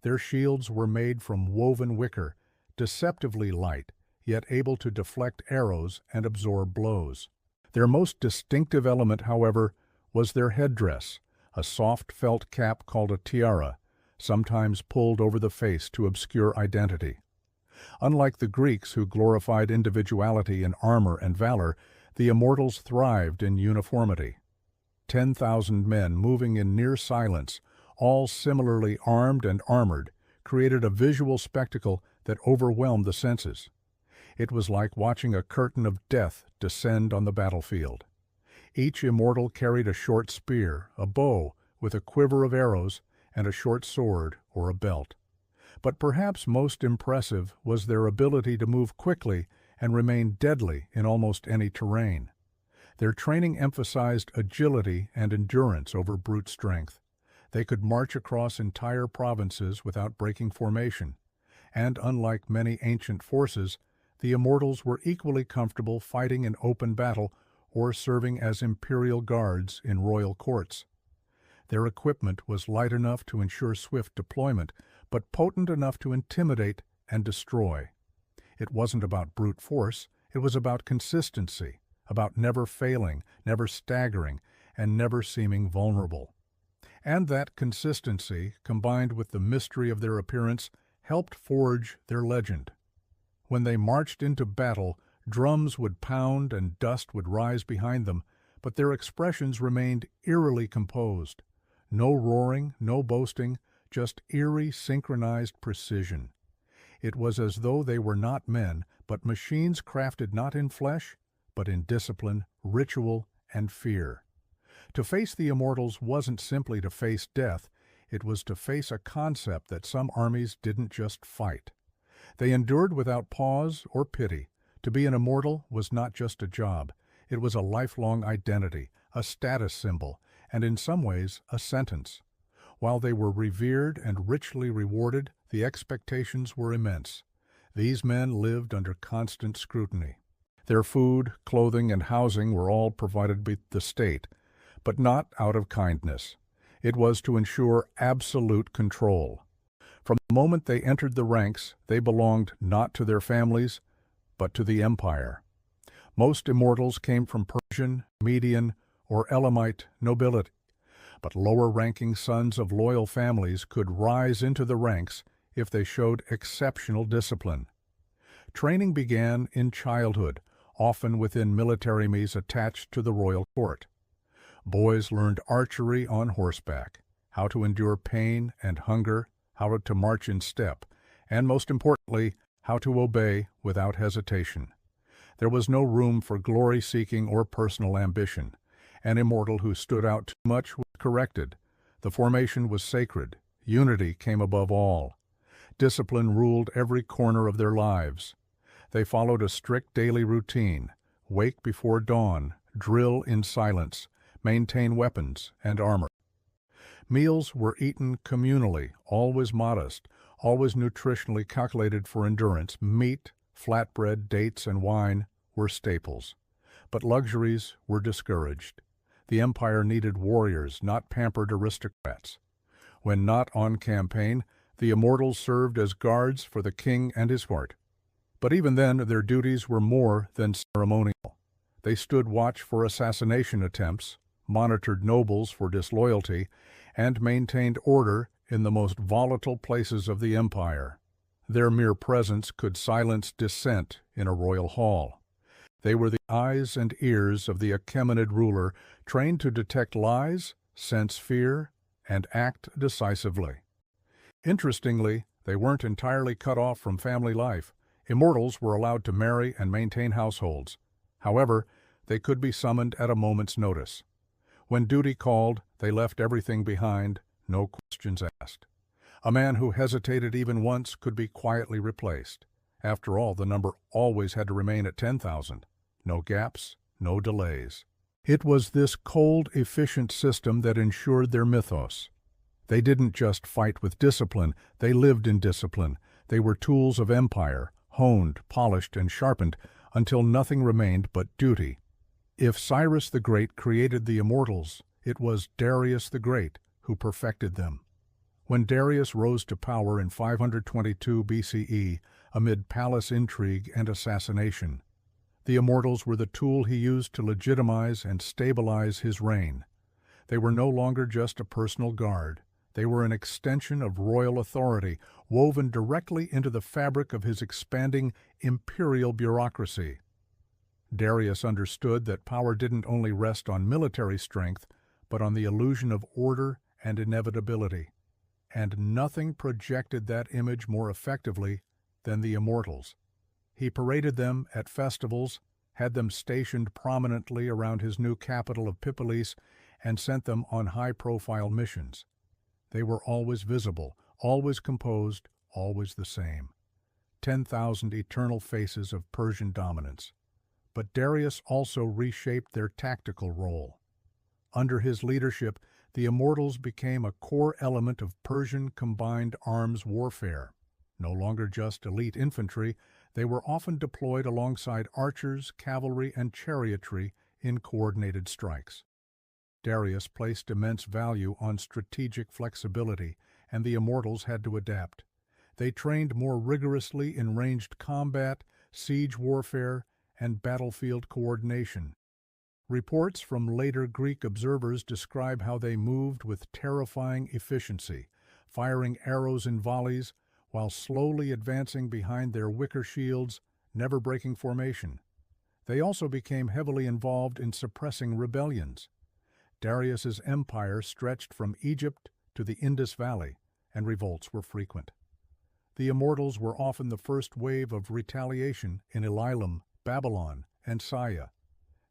Their shields were made from woven wicker, deceptively light, yet able to deflect arrows and absorb blows. Their most distinctive element, however, was their headdress, a soft felt cap called a tiara, sometimes pulled over the face to obscure identity. Unlike the Greeks, who glorified individuality in armor and valor, the Immortals thrived in uniformity. 10,000 men moving in near silence, all similarly armed and armored, created a visual spectacle that overwhelmed the senses. It was like watching a curtain of death descend on the battlefield. Each immortal carried a short spear, a bow with a quiver of arrows, and a short sword or a belt. But perhaps most impressive was their ability to move quickly and remain deadly in almost any terrain. Their training emphasized agility and endurance over brute strength. They could march across entire provinces without breaking formation, and unlike many ancient forces, the Immortals were equally comfortable fighting in open battle or serving as imperial guards in royal courts. Their equipment was light enough to ensure swift deployment, but potent enough to intimidate and destroy. It wasn't about brute force, it was about consistency, about never failing, never staggering, and never seeming vulnerable. And that consistency, combined with the mystery of their appearance, helped forge their legend. When they marched into battle, drums would pound and dust would rise behind them, but their expressions remained eerily composed. No roaring, no boasting, just eerie, synchronized precision. It was as though they were not men, but machines crafted not in flesh, but in discipline, ritual, and fear. To face the Immortals wasn't simply to face death, it was to face a concept that some armies didn't just fight. They endured without pause or pity, To be an immortal was not just a job. It was a lifelong identity, a status symbol, and in some ways, a sentence. While they were revered and richly rewarded, the expectations were immense. These men lived under constant scrutiny. Their food, clothing, and housing were all provided by the state, but not out of kindness. It was to ensure absolute control. From the moment they entered the ranks, they belonged not to their families, but to the empire. Most immortals came from Persian, Median, or Elamite nobility, but lower-ranking sons of loyal families could rise into the ranks if they showed exceptional discipline. Training began in childhood, often within military academies attached to the royal court. Boys learned archery on horseback, how to endure pain and hunger, how to march in step, and most importantly, how to obey without hesitation. There was no room for glory-seeking or personal ambition. An immortal who stood out too much was corrected. The formation was sacred. Unity came above all. Discipline ruled every corner of their lives. They followed a strict daily routine: wake before dawn, drill in silence, maintain weapons and armor. Meals were eaten communally, always modest, always nutritionally calculated for endurance. Meat, flatbread, dates, and wine were staples. But luxuries were discouraged. The empire needed warriors, not pampered aristocrats. When not on campaign, the immortals served as guards for the king and his court. But even then, their duties were more than ceremonial. They stood watch for assassination attempts, monitored nobles for disloyalty, and maintained order in the most volatile places of the empire. Their mere presence could silence dissent in a royal hall. They were the eyes and ears of the Achaemenid ruler, trained to detect lies, sense fear, and act decisively. Interestingly, they weren't entirely cut off from family life. Immortals were allowed to marry and maintain households. However, they could be summoned at a moment's notice. When duty called, they left everything behind, no questions asked. A man who hesitated even once could be quietly replaced. After all, the number always had to remain at 10,000. No gaps, no delays. It was this cold, efficient system that ensured their mythos. They didn't just fight with discipline, they lived in discipline. They were tools of empire, honed, polished, and sharpened until nothing remained but duty. If Cyrus the Great created the immortals, it was Darius the Great who perfected them. When Darius rose to power in 522 BCE, amid palace intrigue and assassination, the immortals were the tool he used to legitimize and stabilize his reign. They were no longer just a personal guard. They were an extension of royal authority, woven directly into the fabric of his expanding imperial bureaucracy. Darius understood that power didn't only rest on military strength, but on the illusion of order and inevitability. And nothing projected that image more effectively than the immortals. He paraded them at festivals, had them stationed prominently around his new capital of Pipolis, and sent them on high-profile missions. They were always visible, always composed, always the same. 10,000 eternal faces of Persian dominance. But Darius also reshaped their tactical role. Under his leadership, the immortals became a core element of Persian combined arms warfare. No longer just elite infantry, they were often deployed alongside archers, cavalry, and chariotry in coordinated strikes. Darius placed immense value on strategic flexibility, and the immortals had to adapt. They trained more rigorously in ranged combat, siege warfare, and battlefield coordination. Reports from later Greek observers describe how they moved with terrifying efficiency, firing arrows in volleys while slowly advancing behind their wicker shields, never breaking formation. They also became heavily involved in suppressing rebellions. Darius's empire stretched from Egypt to the Indus Valley, and revolts were frequent. The immortals were often the first wave of retaliation in Elam, Babylon, and Saya.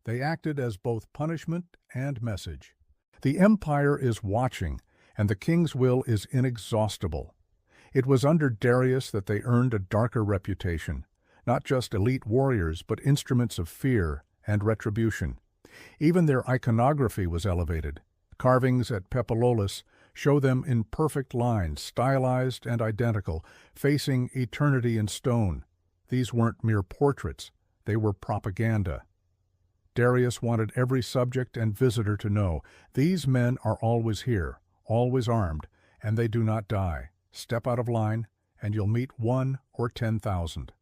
They acted as both punishment and message. The empire is watching, and the king's will is inexhaustible. It was under Darius that they earned a darker reputation, Not just elite warriors, but instruments of fear and retribution. Even their iconography was elevated. Carvings at Pepololis show them in perfect lines, stylized and identical, facing eternity in stone. These weren't mere portraits, they were propaganda. Darius wanted every subject and visitor to know, these men are always here, always armed, and they do not die. Step out of line, and you'll meet 1 or 10,000.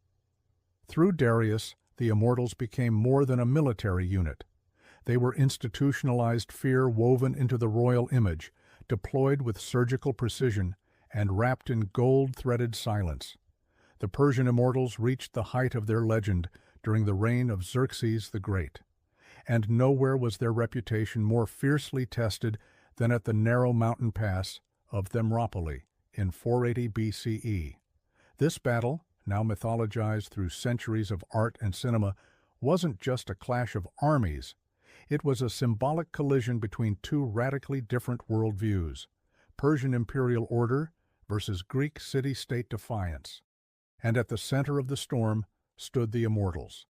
Through Darius, the Immortals became more than a military unit. They were institutionalized fear woven into the royal image, deployed with surgical precision, and wrapped in gold-threaded silence. The Persian Immortals reached the height of their legend during the reign of Xerxes the Great, and nowhere was their reputation more fiercely tested than at the narrow mountain pass of Thermopylae in 480 BCE. This battle, now mythologized through centuries of art and cinema, wasn't just a clash of armies. It was a symbolic collision between two radically different worldviews, Persian imperial order versus Greek city-state defiance. And at the center of the storm stood the Immortals.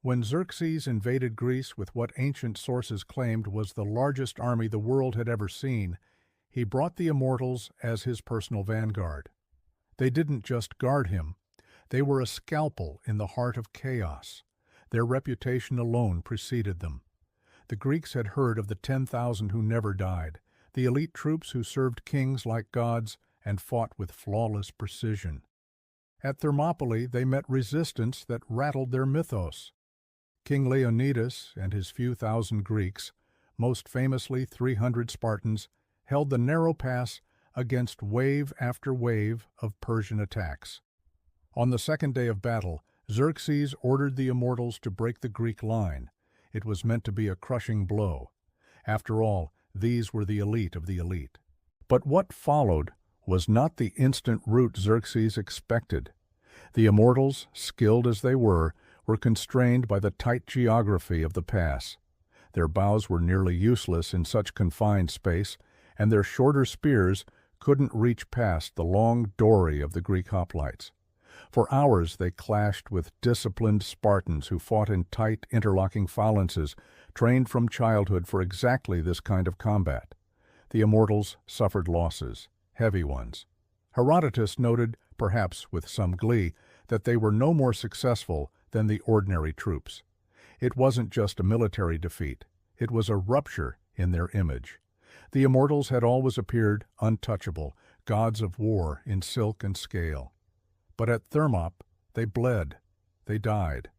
When Xerxes invaded Greece with what ancient sources claimed was the largest army the world had ever seen, he brought the Immortals as his personal vanguard. They didn't just guard him. They were a scalpel in the heart of chaos. Their reputation alone preceded them. The Greeks had heard of the 10,000 who never died, the elite troops who served kings like gods and fought with flawless precision. At Thermopylae, they met resistance that rattled their mythos. King Leonidas and his few thousand Greeks, most famously 300 Spartans, held the narrow pass against wave after wave of Persian attacks. On the second day of battle, Xerxes ordered the Immortals to break the Greek line. It was meant to be a crushing blow. After all, these were the elite of the elite. But what followed was not the instant rout Xerxes expected. The Immortals, skilled as they were constrained by the tight geography of the pass. Their bows were nearly useless in such confined space, and their shorter spears couldn't reach past the long dory of the Greek hoplites. For hours they clashed with disciplined Spartans who fought in tight, interlocking phalanxes, trained from childhood for exactly this kind of combat. The Immortals suffered losses, heavy ones. Herodotus noted, perhaps with some glee, that they were no more successful than the ordinary troops. It wasn't just a military defeat. It was a rupture in their image. The Immortals had always appeared untouchable, gods of war in silk and scale. But at Thermop, they bled, they died,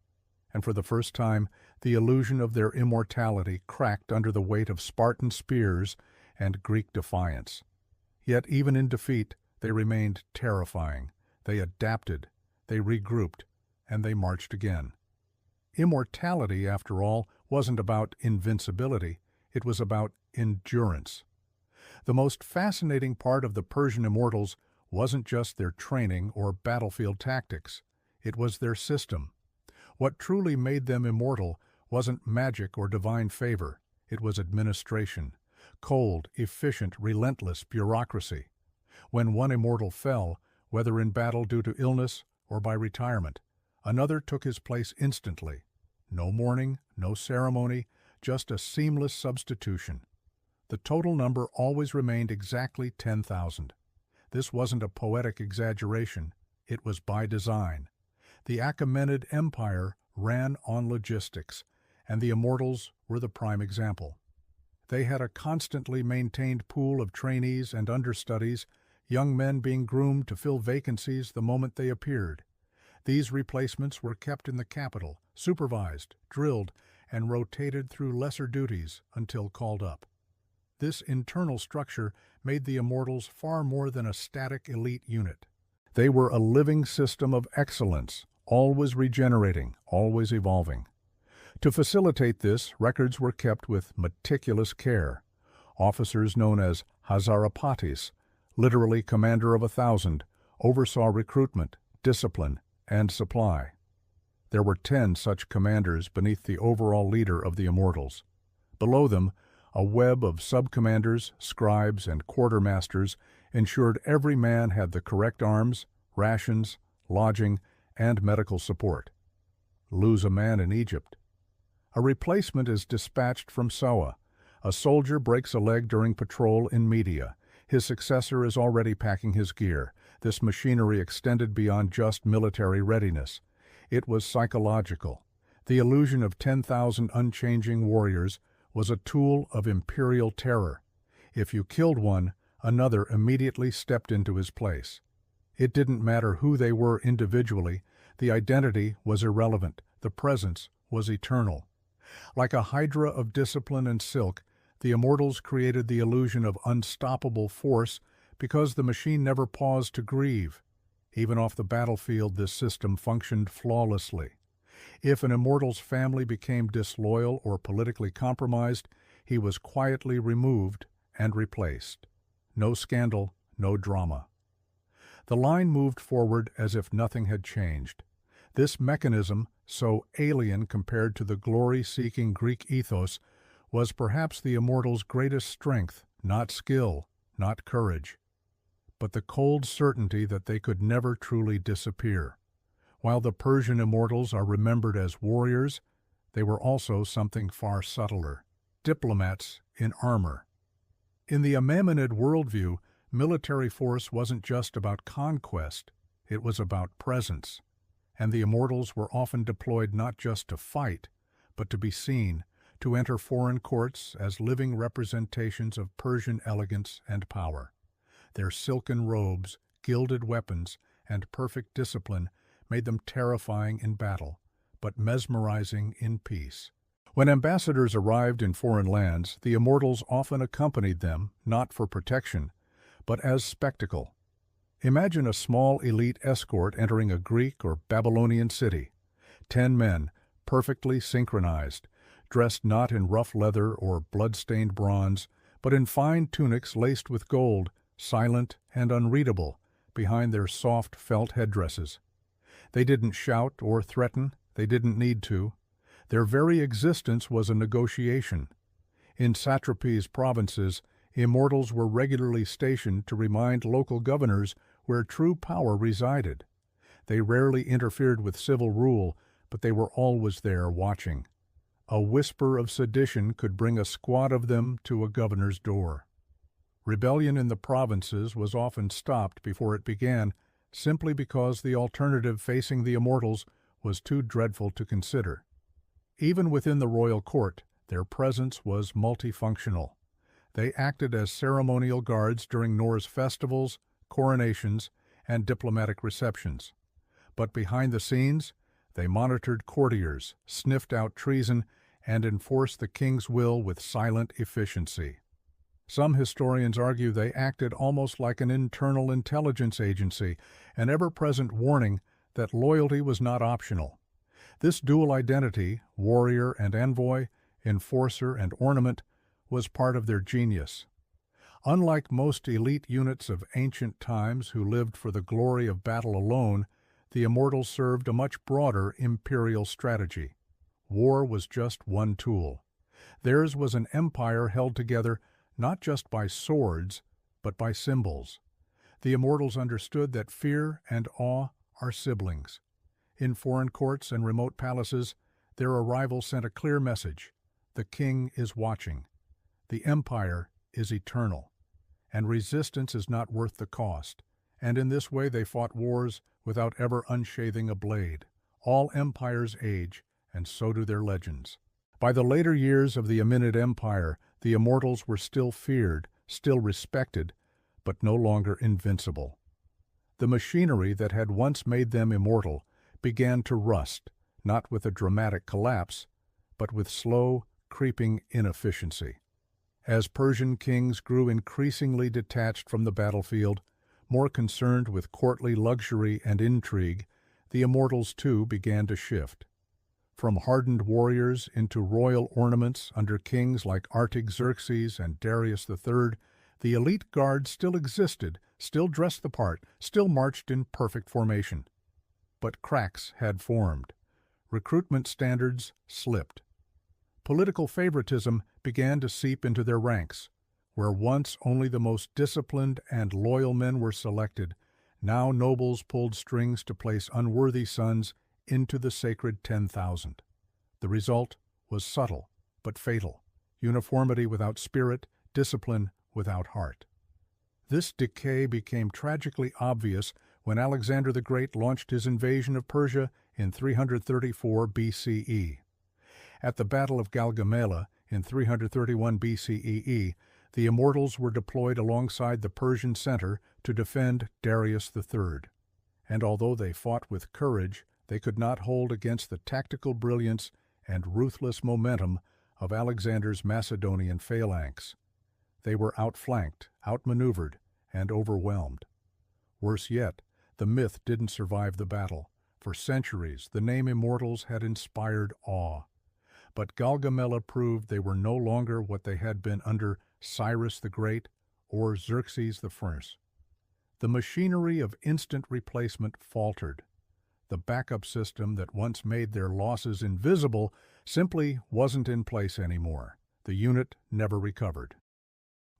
and for the first time, the illusion of their immortality cracked under the weight of Spartan spears and Greek defiance. Yet even in defeat, they remained terrifying. They adapted, they regrouped, and they marched again. Immortality, after all, wasn't about invincibility. It was about endurance. The most fascinating part of the Persian Immortals wasn't just their training or battlefield tactics. It was their system. What truly made them immortal wasn't magic or divine favor. It was administration. Cold, efficient, relentless bureaucracy. When one immortal fell, whether in battle due to illness or by retirement, another took his place instantly. No mourning, no ceremony, just a seamless substitution. The total number always remained exactly 10,000. This wasn't a poetic exaggeration. It was by design. The Achaemenid Empire ran on logistics, and the Immortals were the prime example. They had a constantly maintained pool of trainees and understudies, young men being groomed to fill vacancies the moment they appeared. These replacements were kept in the capital, supervised, drilled, and rotated through lesser duties until called up. This internal structure made the Immortals far more than a static elite unit. They were a living system of excellence, always regenerating, always evolving. To facilitate this, records were kept with meticulous care. Officers known as Hazarapatis, literally commander of 1,000, oversaw recruitment, discipline, and supply. There were 10 such commanders beneath the overall leader of the Immortals. Below them, a web of sub-commanders, scribes, and quartermasters ensured every man had the correct arms, rations, lodging, and medical support. Lose a man in Egypt. A replacement is dispatched from Sawa. A soldier breaks a leg during patrol in Media. His successor is already packing his gear. This machinery extended beyond just military readiness. It was psychological. The illusion of 10,000 unchanging warriors was a tool of imperial terror. If you killed one, another immediately stepped into his place. It didn't matter who they were individually, the identity was irrelevant, the presence was eternal. Like a hydra of discipline and silk, the Immortals created the illusion of unstoppable force because the machine never paused to grieve. Even off the battlefield, this system functioned flawlessly. If an Immortal's family became disloyal or politically compromised, he was quietly removed and replaced. No scandal, no drama. The line moved forward as if nothing had changed. This mechanism, so alien compared to the glory-seeking Greek ethos, was perhaps the Immortals' greatest strength, not skill, not courage, but the cold certainty that they could never truly disappear. While the Persian Immortals are remembered as warriors, they were also something far subtler, diplomats in armor. In the Achaemenid worldview, military force wasn't just about conquest, it was about presence. And the Immortals were often deployed not just to fight, but to be seen, to enter foreign courts as living representations of Persian elegance and power. Their silken robes, gilded weapons, and perfect discipline made them terrifying in battle, but mesmerizing in peace. When ambassadors arrived in foreign lands, the Immortals often accompanied them, not for protection, but as spectacle. Imagine a small elite escort entering a Greek or Babylonian city. 10 men, perfectly synchronized, dressed not in rough leather or blood-stained bronze, but in fine tunics laced with gold, silent and unreadable, behind their soft felt headdresses. They didn't shout or threaten, they didn't need to. Their very existence was a negotiation. In satrapies' provinces, Immortals were regularly stationed to remind local governors where true power resided. They rarely interfered with civil rule, but they were always there watching. A whisper of sedition could bring a squad of them to a governor's door. Rebellion in the provinces was often stopped before it began, simply because the alternative facing the Immortals was too dreadful to consider. Even within the royal court, their presence was multifunctional. They acted as ceremonial guards during Norse festivals, coronations, and diplomatic receptions. But behind the scenes, they monitored courtiers, sniffed out treason, and enforced the king's will with silent efficiency. Some historians argue they acted almost like an internal intelligence agency, an ever-present warning that loyalty was not optional. This dual identity, warrior and envoy, enforcer and ornament, was part of their genius. Unlike most elite units of ancient times who lived for the glory of battle alone, the Immortals served a much broader imperial strategy. War was just one tool. Theirs was an empire held together not just by swords, but by symbols. The Immortals understood that fear and awe are siblings. In foreign courts and remote palaces, their arrival sent a clear message: the king is watching. The empire is eternal, and resistance is not worth the cost. And in this way they fought wars without ever unshathing a blade. All empires age, and so do their legends. By the later years of the Achaemenid Empire, the Immortals were still feared, still respected, but no longer invincible. The machinery that had once made them immortal began to rust, not with a dramatic collapse, but with slow, creeping inefficiency. As Persian kings grew increasingly detached from the battlefield, more concerned with courtly luxury and intrigue, the Immortals too began to shift. From hardened warriors into royal ornaments under kings like Artaxerxes and Darius III, the elite guard still existed, still dressed the part, still marched in perfect formation. But cracks had formed. Recruitment standards slipped. Political favoritism began to seep into their ranks. Where once only the most disciplined and loyal men were selected, Now nobles pulled strings to place unworthy sons into the sacred 10,000. The result was subtle but fatal: uniformity without spirit, discipline without heart. This decay became tragically obvious when Alexander the Great launched his invasion of Persia in 334 BCE. At the Battle of Gaugamela in 331 BCE, the Immortals were deployed alongside the Persian center to defend Darius III. And although they fought with courage, they could not hold against the tactical brilliance and ruthless momentum of Alexander's Macedonian phalanx. They were outflanked, outmaneuvered, and overwhelmed. Worse yet, the myth didn't survive the battle. For centuries, the name Immortals had inspired awe. But Gaugamela proved they were no longer what they had been under Cyrus the Great or Xerxes I. The machinery of instant replacement faltered. The backup system that once made their losses invisible simply wasn't in place anymore. The unit never recovered.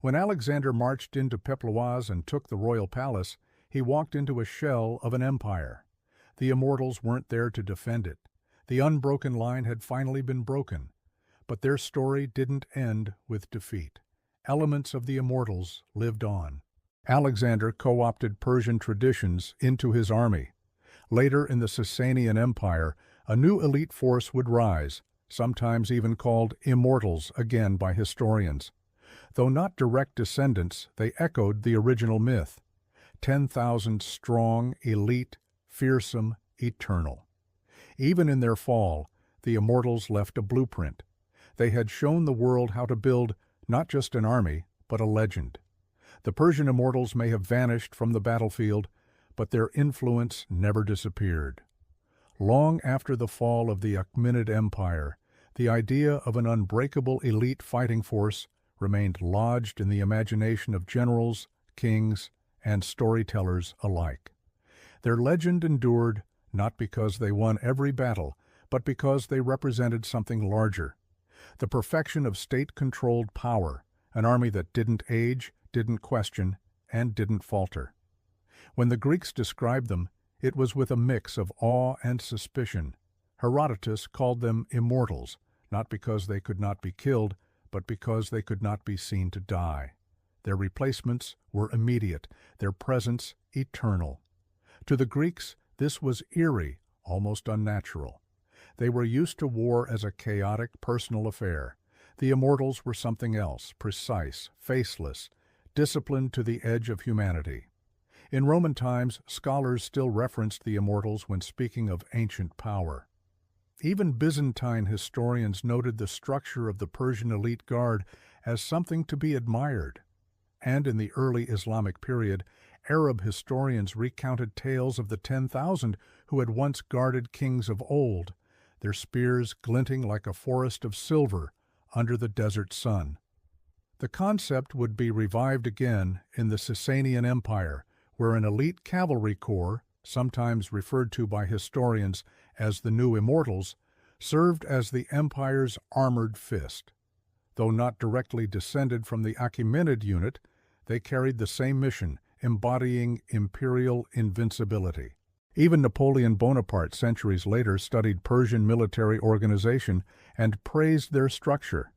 When Alexander marched into Peploise and took the royal palace, he walked into a shell of an empire. The Immortals weren't there to defend it. The unbroken line had finally been broken. But their story didn't end with defeat. Elements of the Immortals lived on. Alexander co-opted Persian traditions into his army. Later in the Sasanian Empire, a new elite force would rise, sometimes even called Immortals again by historians. Though not direct descendants, they echoed the original myth. 10,000 strong, elite, fearsome, eternal. Even in their fall, the Immortals left a blueprint. They had shown the world how to build not just an army, but a legend. The Persian Immortals may have vanished from the battlefield, but their influence never disappeared. Long after the fall of the Achaemenid Empire, the idea of an unbreakable elite fighting force remained lodged in the imagination of generals, kings, and storytellers alike. Their legend endured not because they won every battle, but because they represented something larger. The perfection of state-controlled power, an army that didn't age, didn't question, and didn't falter. When the Greeks described them, it was with a mix of awe and suspicion. Herodotus called them immortals, not because they could not be killed, but because they could not be seen to die. Their replacements were immediate, their presence eternal. To the Greeks, this was eerie, almost unnatural. They were used to war as a chaotic, personal affair. The Immortals were something else, precise, faceless, disciplined to the edge of humanity. In Roman times, scholars still referenced the Immortals when speaking of ancient power. Even Byzantine historians noted the structure of the Persian elite guard as something to be admired. And in the early Islamic period, Arab historians recounted tales of the 10,000 who had once guarded kings of old, their spears glinting like a forest of silver under the desert sun. The concept would be revived again in the Sasanian Empire, where an elite cavalry corps, sometimes referred to by historians as the New Immortals, served as the empire's armored fist. Though not directly descended from the Achaemenid unit, they carried the same mission, embodying imperial invincibility. Even Napoleon Bonaparte, centuries later, studied Persian military organization and praised their structure.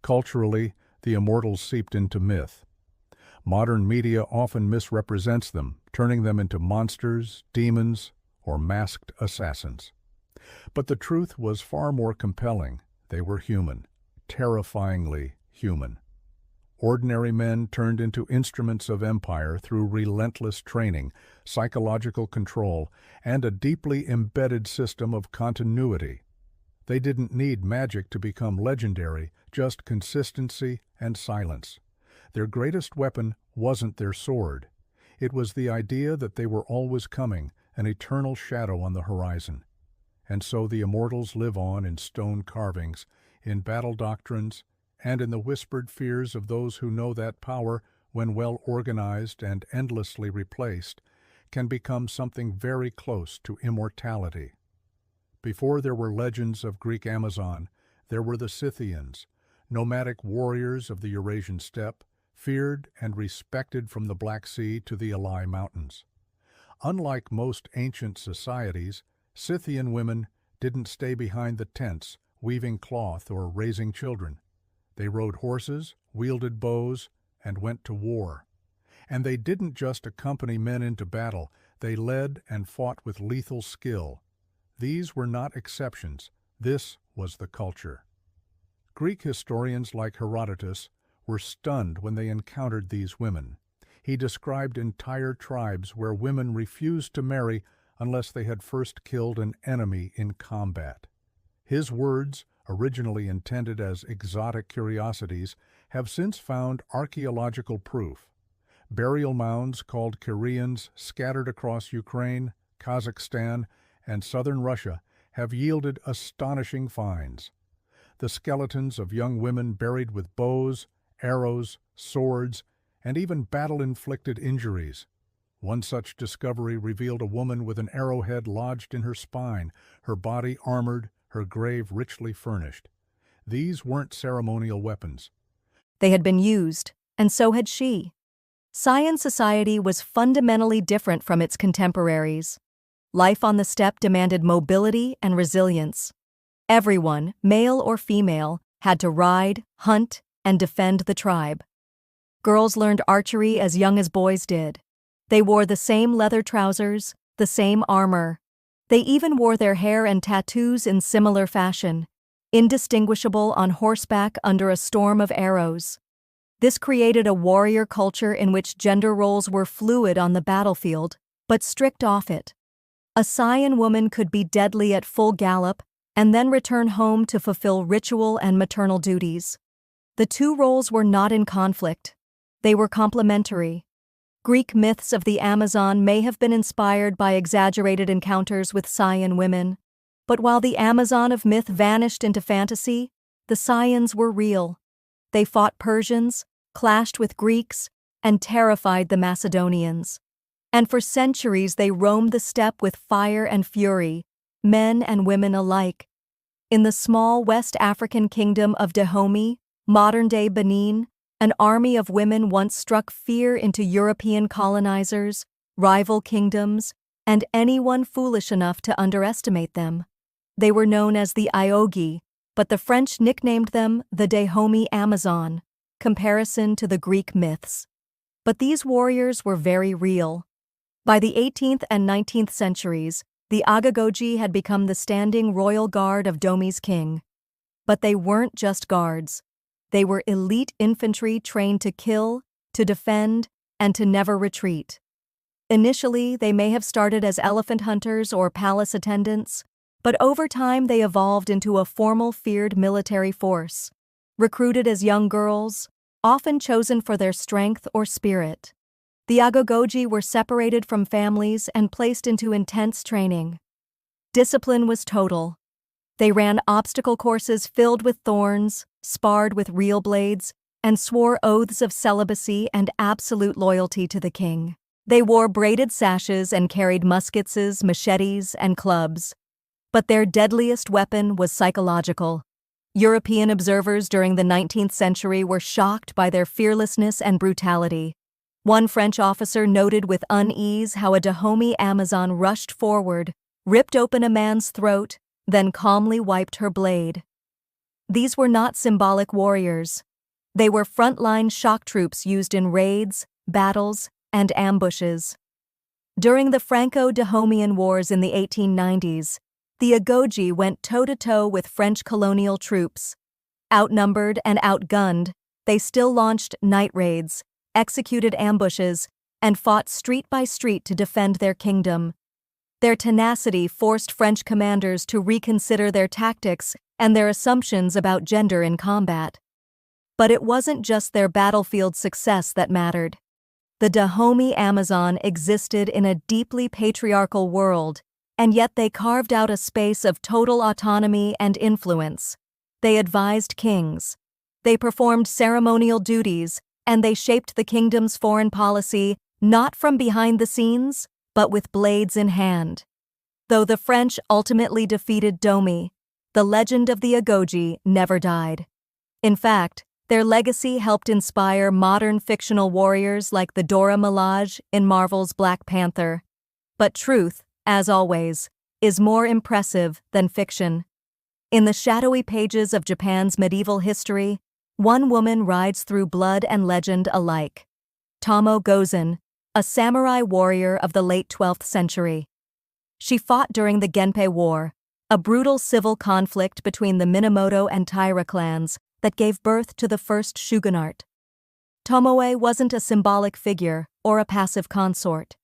Culturally, the Immortals seeped into myth. Modern media often misrepresents them, turning them into monsters, demons, or masked assassins. But the truth was far more compelling. They were human, terrifyingly human. Ordinary men turned into instruments of empire through relentless training, psychological control, and a deeply embedded system of continuity. They didn't need magic to become legendary, just consistency and silence. Their greatest weapon wasn't their sword. It was the idea that they were always coming, an eternal shadow on the horizon. And so the Immortals live on in stone carvings, in battle doctrines, and in the whispered fears of those who know that power, when well organized and endlessly replaced, can become something very close to immortality. Before there were legends of Greek Amazon, there were the Scythians, nomadic warriors of the Eurasian steppe, feared and respected from the Black Sea to the Alai Mountains. Unlike most ancient societies, Scythian women didn't stay behind the tents, weaving cloth or raising children. They rode horses, wielded bows, and went to war. And they didn't just accompany men into battle, they led and fought with lethal skill. These were not exceptions, this was the culture. Greek historians like Herodotus were stunned when they encountered these women. He described entire tribes where women refused to marry unless they had first killed an enemy in combat. His words, originally intended as exotic curiosities, have since found archaeological proof. Burial mounds called Kyrians scattered across Ukraine, Kazakhstan, and southern Russia have yielded astonishing finds. The skeletons of young women buried with bows, arrows, swords, and even battle-inflicted injuries. One such discovery revealed a woman with an arrowhead lodged in her spine, her body armored, her grave richly furnished. These weren't ceremonial weapons. They had been used, and so had she. Scion society was fundamentally different from its contemporaries. Life on the steppe demanded mobility and resilience. Everyone, male or female, had to ride, hunt, and defend the tribe. Girls learned archery as young as boys did. They wore the same leather trousers, the same armor. They even wore their hair and tattoos in similar fashion, indistinguishable on horseback under a storm of arrows. This created a warrior culture in which gender roles were fluid on the battlefield, but strict off it. A Scion woman could be deadly at full gallop and then return home to fulfill ritual and maternal duties. The two roles were not in conflict. They were complementary. Greek myths of the Amazon may have been inspired by exaggerated encounters with Scion women, but while the Amazon of myth vanished into fantasy, the Scions were real. They fought Persians, clashed with Greeks, and terrified the Macedonians. And for centuries they roamed the steppe with fire and fury, men and women alike. In the small West African kingdom of Dahomey, modern-day Benin, an army of women once struck fear into European colonizers, rival kingdoms, and anyone foolish enough to underestimate them. They were known as the Iogi, but the French nicknamed them the Dahomey Amazon, comparison to the Greek myths. But these warriors were very real. By the 18th and 19th centuries, the Agagogi had become the standing royal guard of Domi's king. But they weren't just guards. They were elite infantry trained to kill, to defend, and to never retreat. Initially, they may have started as elephant hunters or palace attendants, but over time they evolved into a formal feared military force, recruited as young girls, often chosen for their strength or spirit. The Agagogi were separated from families and placed into intense training. Discipline was total. They ran obstacle courses filled with thorns, sparred with real blades, and swore oaths of celibacy and absolute loyalty to the king. They wore braided sashes and carried muskets, machetes, and clubs. But their deadliest weapon was psychological. European observers during the 19th century were shocked by their fearlessness and brutality. One French officer noted with unease how a Dahomey Amazon rushed forward, ripped open a man's throat, then calmly wiped her blade. These were not symbolic warriors. They were frontline shock troops used in raids, battles, and ambushes. During the Franco-Dahomean Wars in the 1890s, the Agogi went toe-to-toe with French colonial troops. Outnumbered and outgunned, they still launched night raids, executed ambushes, and fought street by street to defend their kingdom. Their tenacity forced French commanders to reconsider their tactics and their assumptions about gender in combat. But it wasn't just their battlefield success that mattered. The Dahomey Amazon existed in a deeply patriarchal world, and yet they carved out a space of total autonomy and influence. They advised kings. They performed ceremonial duties, and they shaped the kingdom's foreign policy not from behind the scenes, but with blades in hand. Though the French ultimately defeated Domi, the legend of the Agogi never died. In fact, their legacy helped inspire modern fictional warriors like the Dora Milaje in Marvel's Black Panther. But truth, as always, is more impressive than fiction. In the shadowy pages of Japan's medieval history, one woman rides through blood and legend alike. Tomo Gozen, a samurai warrior of the late 12th century. She fought during the Genpei War, a brutal civil conflict between the Minamoto and Taira clans that gave birth to the first shogunate. Tomoe wasn't a symbolic figure or a passive consort.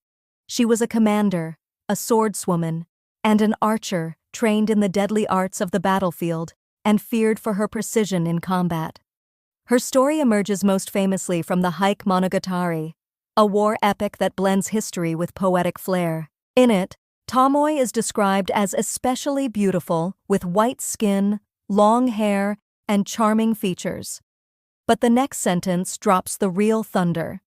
She was a commander, a swordswoman, and an archer trained in the deadly arts of the battlefield and feared for her precision in combat. Her story emerges most famously from the Heike Monogatari, a war epic that blends history with poetic flair. In it, Tomoe is described as especially beautiful, with white skin, long hair, and charming features. But the next sentence drops the real thunder.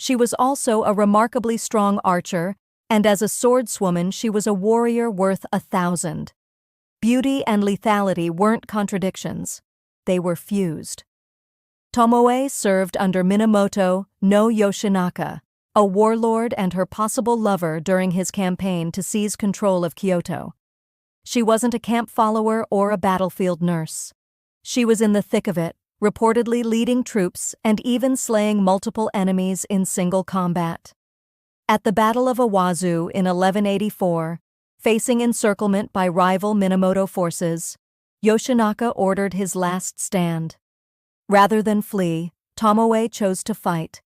She was also a remarkably strong archer, and as a swordswoman she was a warrior worth 1,000. Beauty and lethality weren't contradictions. They were fused. Tomoe served under Minamoto no Yoshinaka, a warlord and her possible lover during his campaign to seize control of Kyoto. She wasn't a camp follower or a battlefield nurse. She was in the thick of it, reportedly leading troops and even slaying multiple enemies in single combat. At the Battle of Iwazu in 1184, facing encirclement by rival Minamoto forces, Yoshinaka ordered his last stand. Rather than flee, Tomoe chose to fight.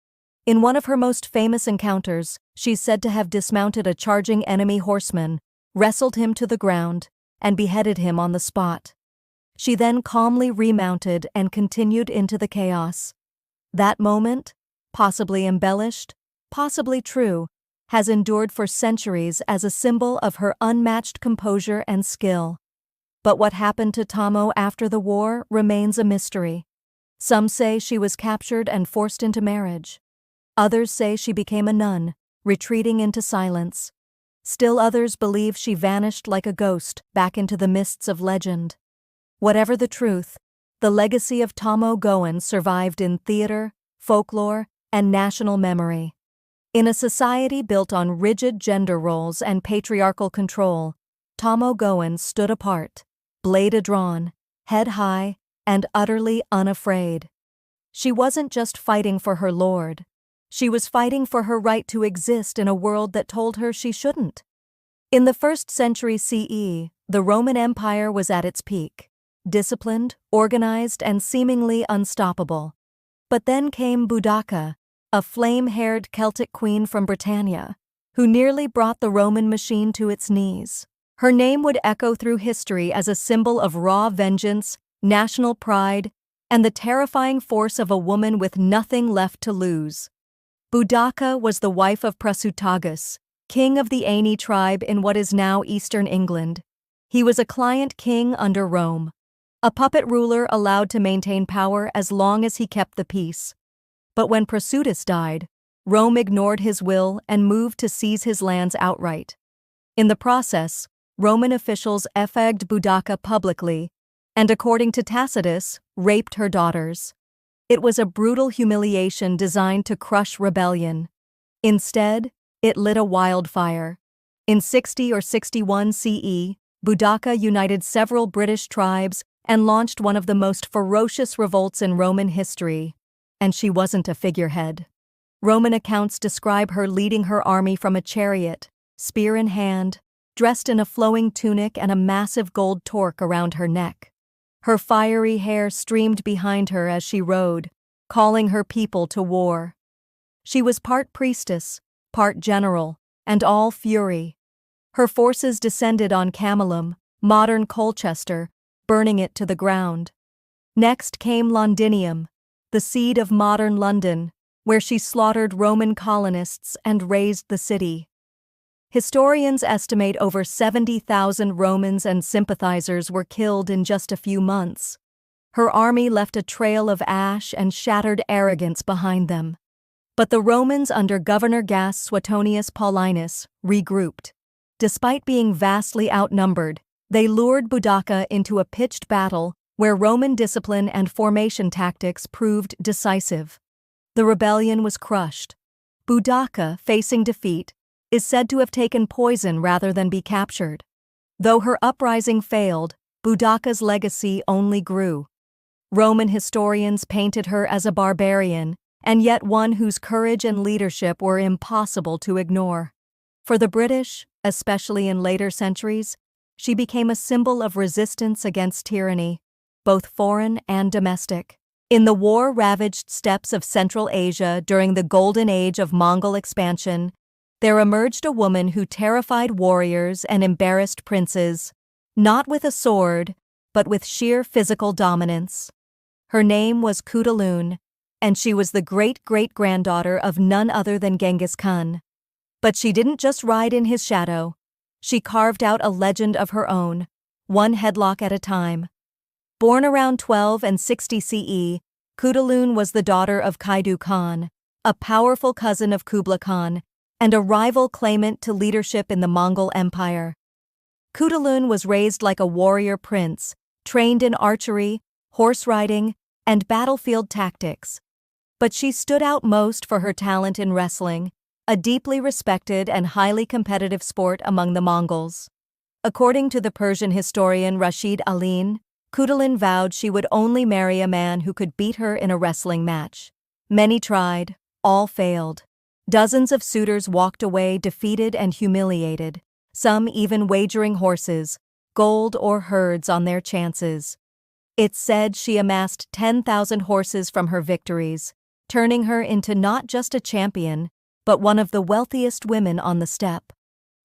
In one of her most famous encounters, she's said to have dismounted a charging enemy horseman, wrestled him to the ground, and beheaded him on the spot. She then calmly remounted and continued into the chaos. That moment, possibly embellished, possibly true, has endured for centuries as a symbol of her unmatched composure and skill. But what happened to Tomo after the war remains a mystery. Some say she was captured and forced into marriage. Others say she became a nun, retreating into silence. Still others believe she vanished like a ghost back into the mists of legend. Whatever the truth, the legacy of Tomo Goen survived in theater, folklore, and national memory. In a society built on rigid gender roles and patriarchal control, Tomo Goen stood apart, blade drawn, head high, and utterly unafraid. She wasn't just fighting for her lord. She was fighting for her right to exist in a world that told her she shouldn't. In the 1st century CE, the Roman Empire was at its peak, disciplined, organized, and seemingly unstoppable. But then came Boudica, a flame-haired Celtic queen from Britannia, who nearly brought the Roman machine to its knees. Her name would echo through history as a symbol of raw vengeance, national pride, and the terrifying force of a woman with nothing left to lose. Boudica was the wife of Prasutagus, king of the Aini tribe in what is now eastern England. He was a client king under Rome, a puppet ruler allowed to maintain power as long as he kept the peace. But when Prasutagus died, Rome ignored his will and moved to seize his lands outright. In the process, Roman officials effagged Boudica publicly and, according to Tacitus, raped her daughters. It was a brutal humiliation designed to crush rebellion. Instead, it lit a wildfire. In 60 or 61 CE, Boudica united several British tribes and launched one of the most ferocious revolts in Roman history. And she wasn't a figurehead. Roman accounts describe her leading her army from a chariot, spear in hand, dressed in a flowing tunic and a massive gold torque around her neck. Her fiery hair streamed behind her as she rode, calling her people to war. She was part priestess, part general, and all fury. Her forces descended on Camillum, modern Colchester, burning it to the ground. Next came Londinium, the seed of modern London, where she slaughtered Roman colonists and razed the city. Historians estimate over 70,000 Romans and sympathizers were killed in just a few months. Her army left a trail of ash and shattered arrogance behind them. But the Romans under Governor Gaius Suetonius Paulinus regrouped. Despite being vastly outnumbered, they lured Boudica into a pitched battle where Roman discipline and formation tactics proved decisive. The rebellion was crushed. Boudica, facing defeat, is said to have taken poison rather than be captured. Though her uprising failed, Boudicca's legacy only grew. Roman historians painted her as a barbarian, and yet one whose courage and leadership were impossible to ignore. For the British, especially in later centuries, she became a symbol of resistance against tyranny, both foreign and domestic. In the war-ravaged steppes of Central Asia during the golden age of Mongol expansion, there emerged a woman who terrified warriors and embarrassed princes, not with a sword, but with sheer physical dominance. Her name was Kudalun, and she was the great-great-granddaughter of none other than Genghis Khan. But she didn't just ride in his shadow. She carved out a legend of her own, one headlock at a time. Born around 12 and 60 CE, Kudalun was the daughter of Kaidu Khan, a powerful cousin of Kublai Khan, and a rival claimant to leadership in the Mongol Empire. Kudalun was raised like a warrior prince, trained in archery, horse riding, and battlefield tactics. But she stood out most for her talent in wrestling, a deeply respected and highly competitive sport among the Mongols. According to the Persian historian Rashid Aline, Kudalun vowed she would only marry a man who could beat her in a wrestling match. Many tried, all failed. Dozens of suitors walked away defeated and humiliated, some even wagering horses, gold or herds on their chances. It's said she amassed 10,000 horses from her victories, turning her into not just a champion, but one of the wealthiest women on the steppe.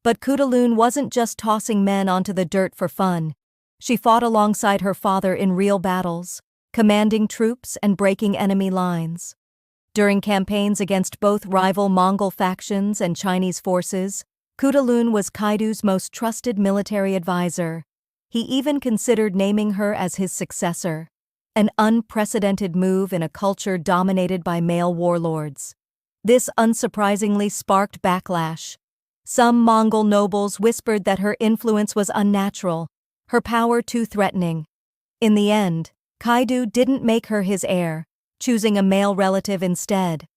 But Kudalun wasn't just tossing men onto the dirt for fun. She fought alongside her father in real battles, commanding troops and breaking enemy lines. During campaigns against both rival Mongol factions and Chinese forces, Kudalun was Kaidu's most trusted military advisor. He even considered naming her as his successor, an unprecedented move in a culture dominated by male warlords. This unsurprisingly sparked backlash. Some Mongol nobles whispered that her influence was unnatural, her power too threatening. In the end, Kaidu didn't make her his heir, choosing a male relative instead.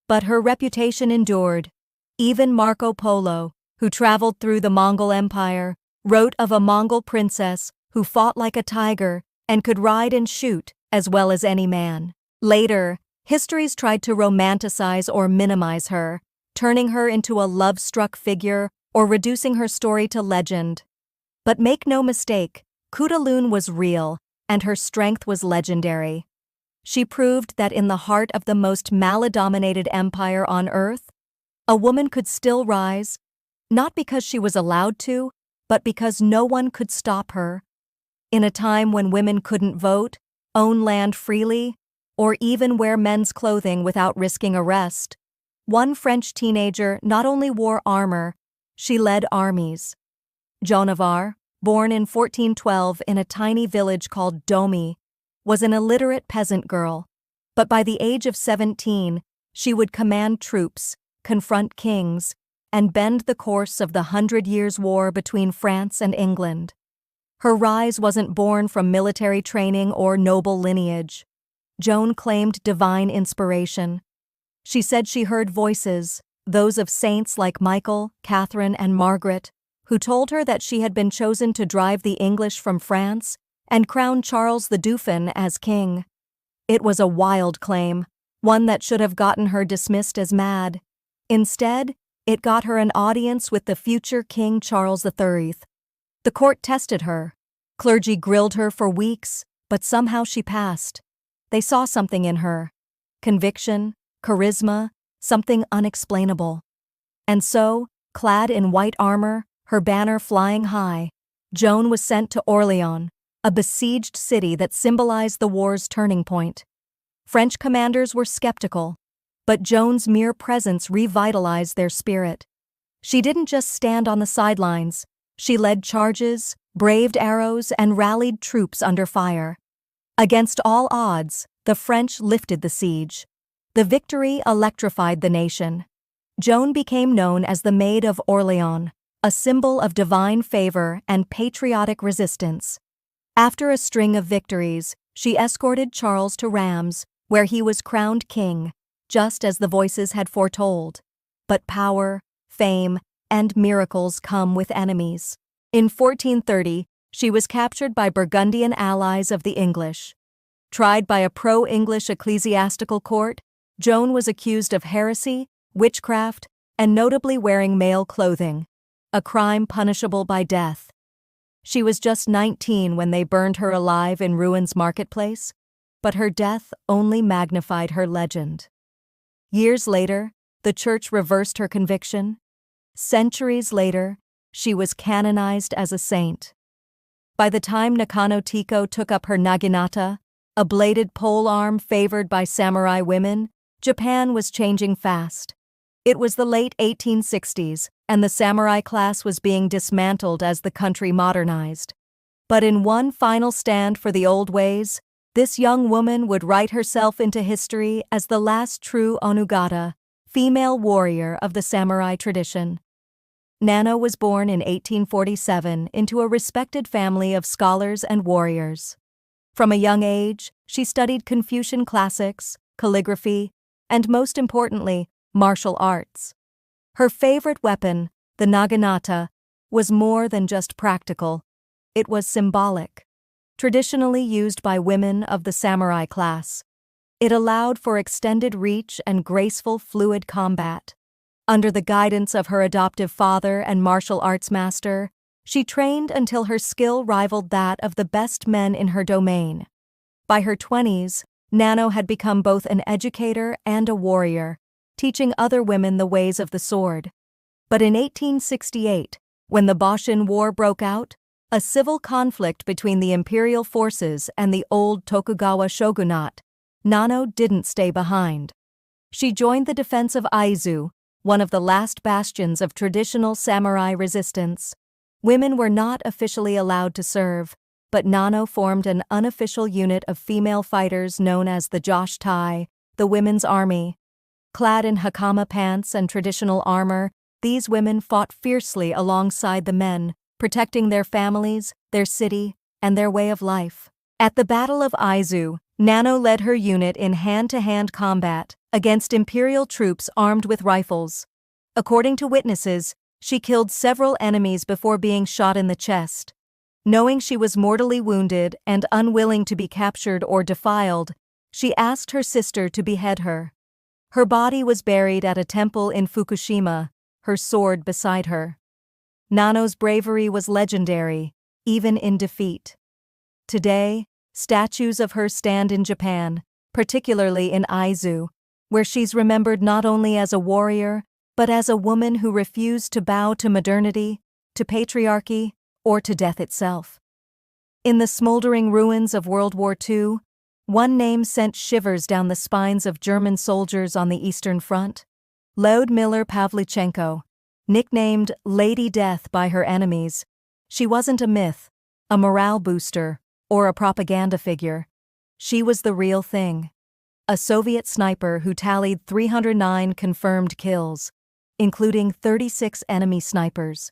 But her reputation endured. Even Marco Polo, who traveled through the Mongol Empire, wrote of a Mongol princess who fought like a tiger and could ride and shoot as well as any man. Later, histories tried to romanticize or minimize her, turning her into a love-struck figure or reducing her story to legend. But make no mistake, Kudalun was real, and her strength was legendary. She proved that in the heart of the most male-dominated empire on Earth, a woman could still rise, not because she was allowed to, but because no one could stop her. In a time when women couldn't vote, own land freely, or even wear men's clothing without risking arrest, one French teenager not only wore armor, she led armies. Joan of Arc, born in 1412 in a tiny village called Domi, was an illiterate peasant girl, but by the age of 17, she would command troops, confront kings, and bend the course of the 100 Years' War between France and England. Her rise wasn't born from military training or noble lineage. Joan claimed divine inspiration. She said she heard voices, those of saints like Michael, Catherine, and Margaret, who told her that she had been chosen to drive the English from France and crown Charles the Dauphin as king. It was a wild claim, one that should have gotten her dismissed as mad. Instead, it got her an audience with the future King Charles III. The court tested her. Clergy grilled her for weeks, but somehow she passed. They saw something in her. Conviction, charisma, something unexplainable. And so, clad in white armor, her banner flying high, Joan was sent to Orléans, a besieged city that symbolized the war's turning point. French commanders were skeptical, but Joan's mere presence revitalized their spirit. She didn't just stand on the sidelines. She led charges, braved arrows, and rallied troops under fire. Against all odds, the French lifted the siege. The victory electrified the nation. Joan became known as the Maid of Orléans, a symbol of divine favor and patriotic resistance. After a string of victories, she escorted Charles to Rheims, where he was crowned king, just as the voices had foretold. But power, fame, and miracles come with enemies. In 1430, she was captured by Burgundian allies of the English. Tried by a pro-English ecclesiastical court, Joan was accused of heresy, witchcraft, and notably wearing male clothing, a crime punishable by death. She was just 19 when they burned her alive in Rouen marketplace, but her death only magnified her legend. Years later, the church reversed her conviction. Centuries later, she was canonized as a saint. By the time Nakano Tiko took up her naginata, a bladed polearm favored by samurai women, Japan was changing fast. It was the late 1860s, and the samurai class was being dismantled as the country modernized. But in one final stand for the old ways, this young woman would write herself into history as the last true onugata, female warrior of the samurai tradition. Nano was born in 1847 into a respected family of scholars and warriors. From a young age, she studied Confucian classics, calligraphy, and most importantly, martial arts. Her favorite weapon, the naginata, was more than just practical. It was symbolic. Traditionally used by women of the samurai class, it allowed for extended reach and graceful, fluid combat. Under the guidance of her adoptive father and martial arts master, she trained until her skill rivaled that of the best men in her domain. By her 20s, Nano had become both an educator and a warrior, teaching other women the ways of the sword. But in 1868, when the Boshin War broke out, a civil conflict between the imperial forces and the old Tokugawa shogunate, Nano didn't stay behind. She joined the defense of Aizu, one of the last bastions of traditional samurai resistance. Women were not officially allowed to serve, but Nano formed an unofficial unit of female fighters known as the Josh Tai, the Women's Army. Clad in hakama pants and traditional armor, these women fought fiercely alongside the men, protecting their families, their city, and their way of life. At the Battle of Aizu, Nano led her unit in hand-to-hand combat against imperial troops armed with rifles. According to witnesses, she killed several enemies before being shot in the chest. Knowing she was mortally wounded and unwilling to be captured or defiled, she asked her sister to behead her. Her body was buried at a temple in Fukushima, her sword beside her. Nano's bravery was legendary, even in defeat. Today, statues of her stand in Japan, particularly in Aizu, where she's remembered not only as a warrior, but as a woman who refused to bow to modernity, to patriarchy, or to death itself. In the smoldering ruins of World War II, one name sent shivers down the spines of German soldiers on the Eastern Front: Lyudmila Pavlichenko. Nicknamed Lady Death by her enemies, she wasn't a myth, a morale booster, or a propaganda figure. She was the real thing. A Soviet sniper who tallied 309 confirmed kills, including 36 enemy snipers.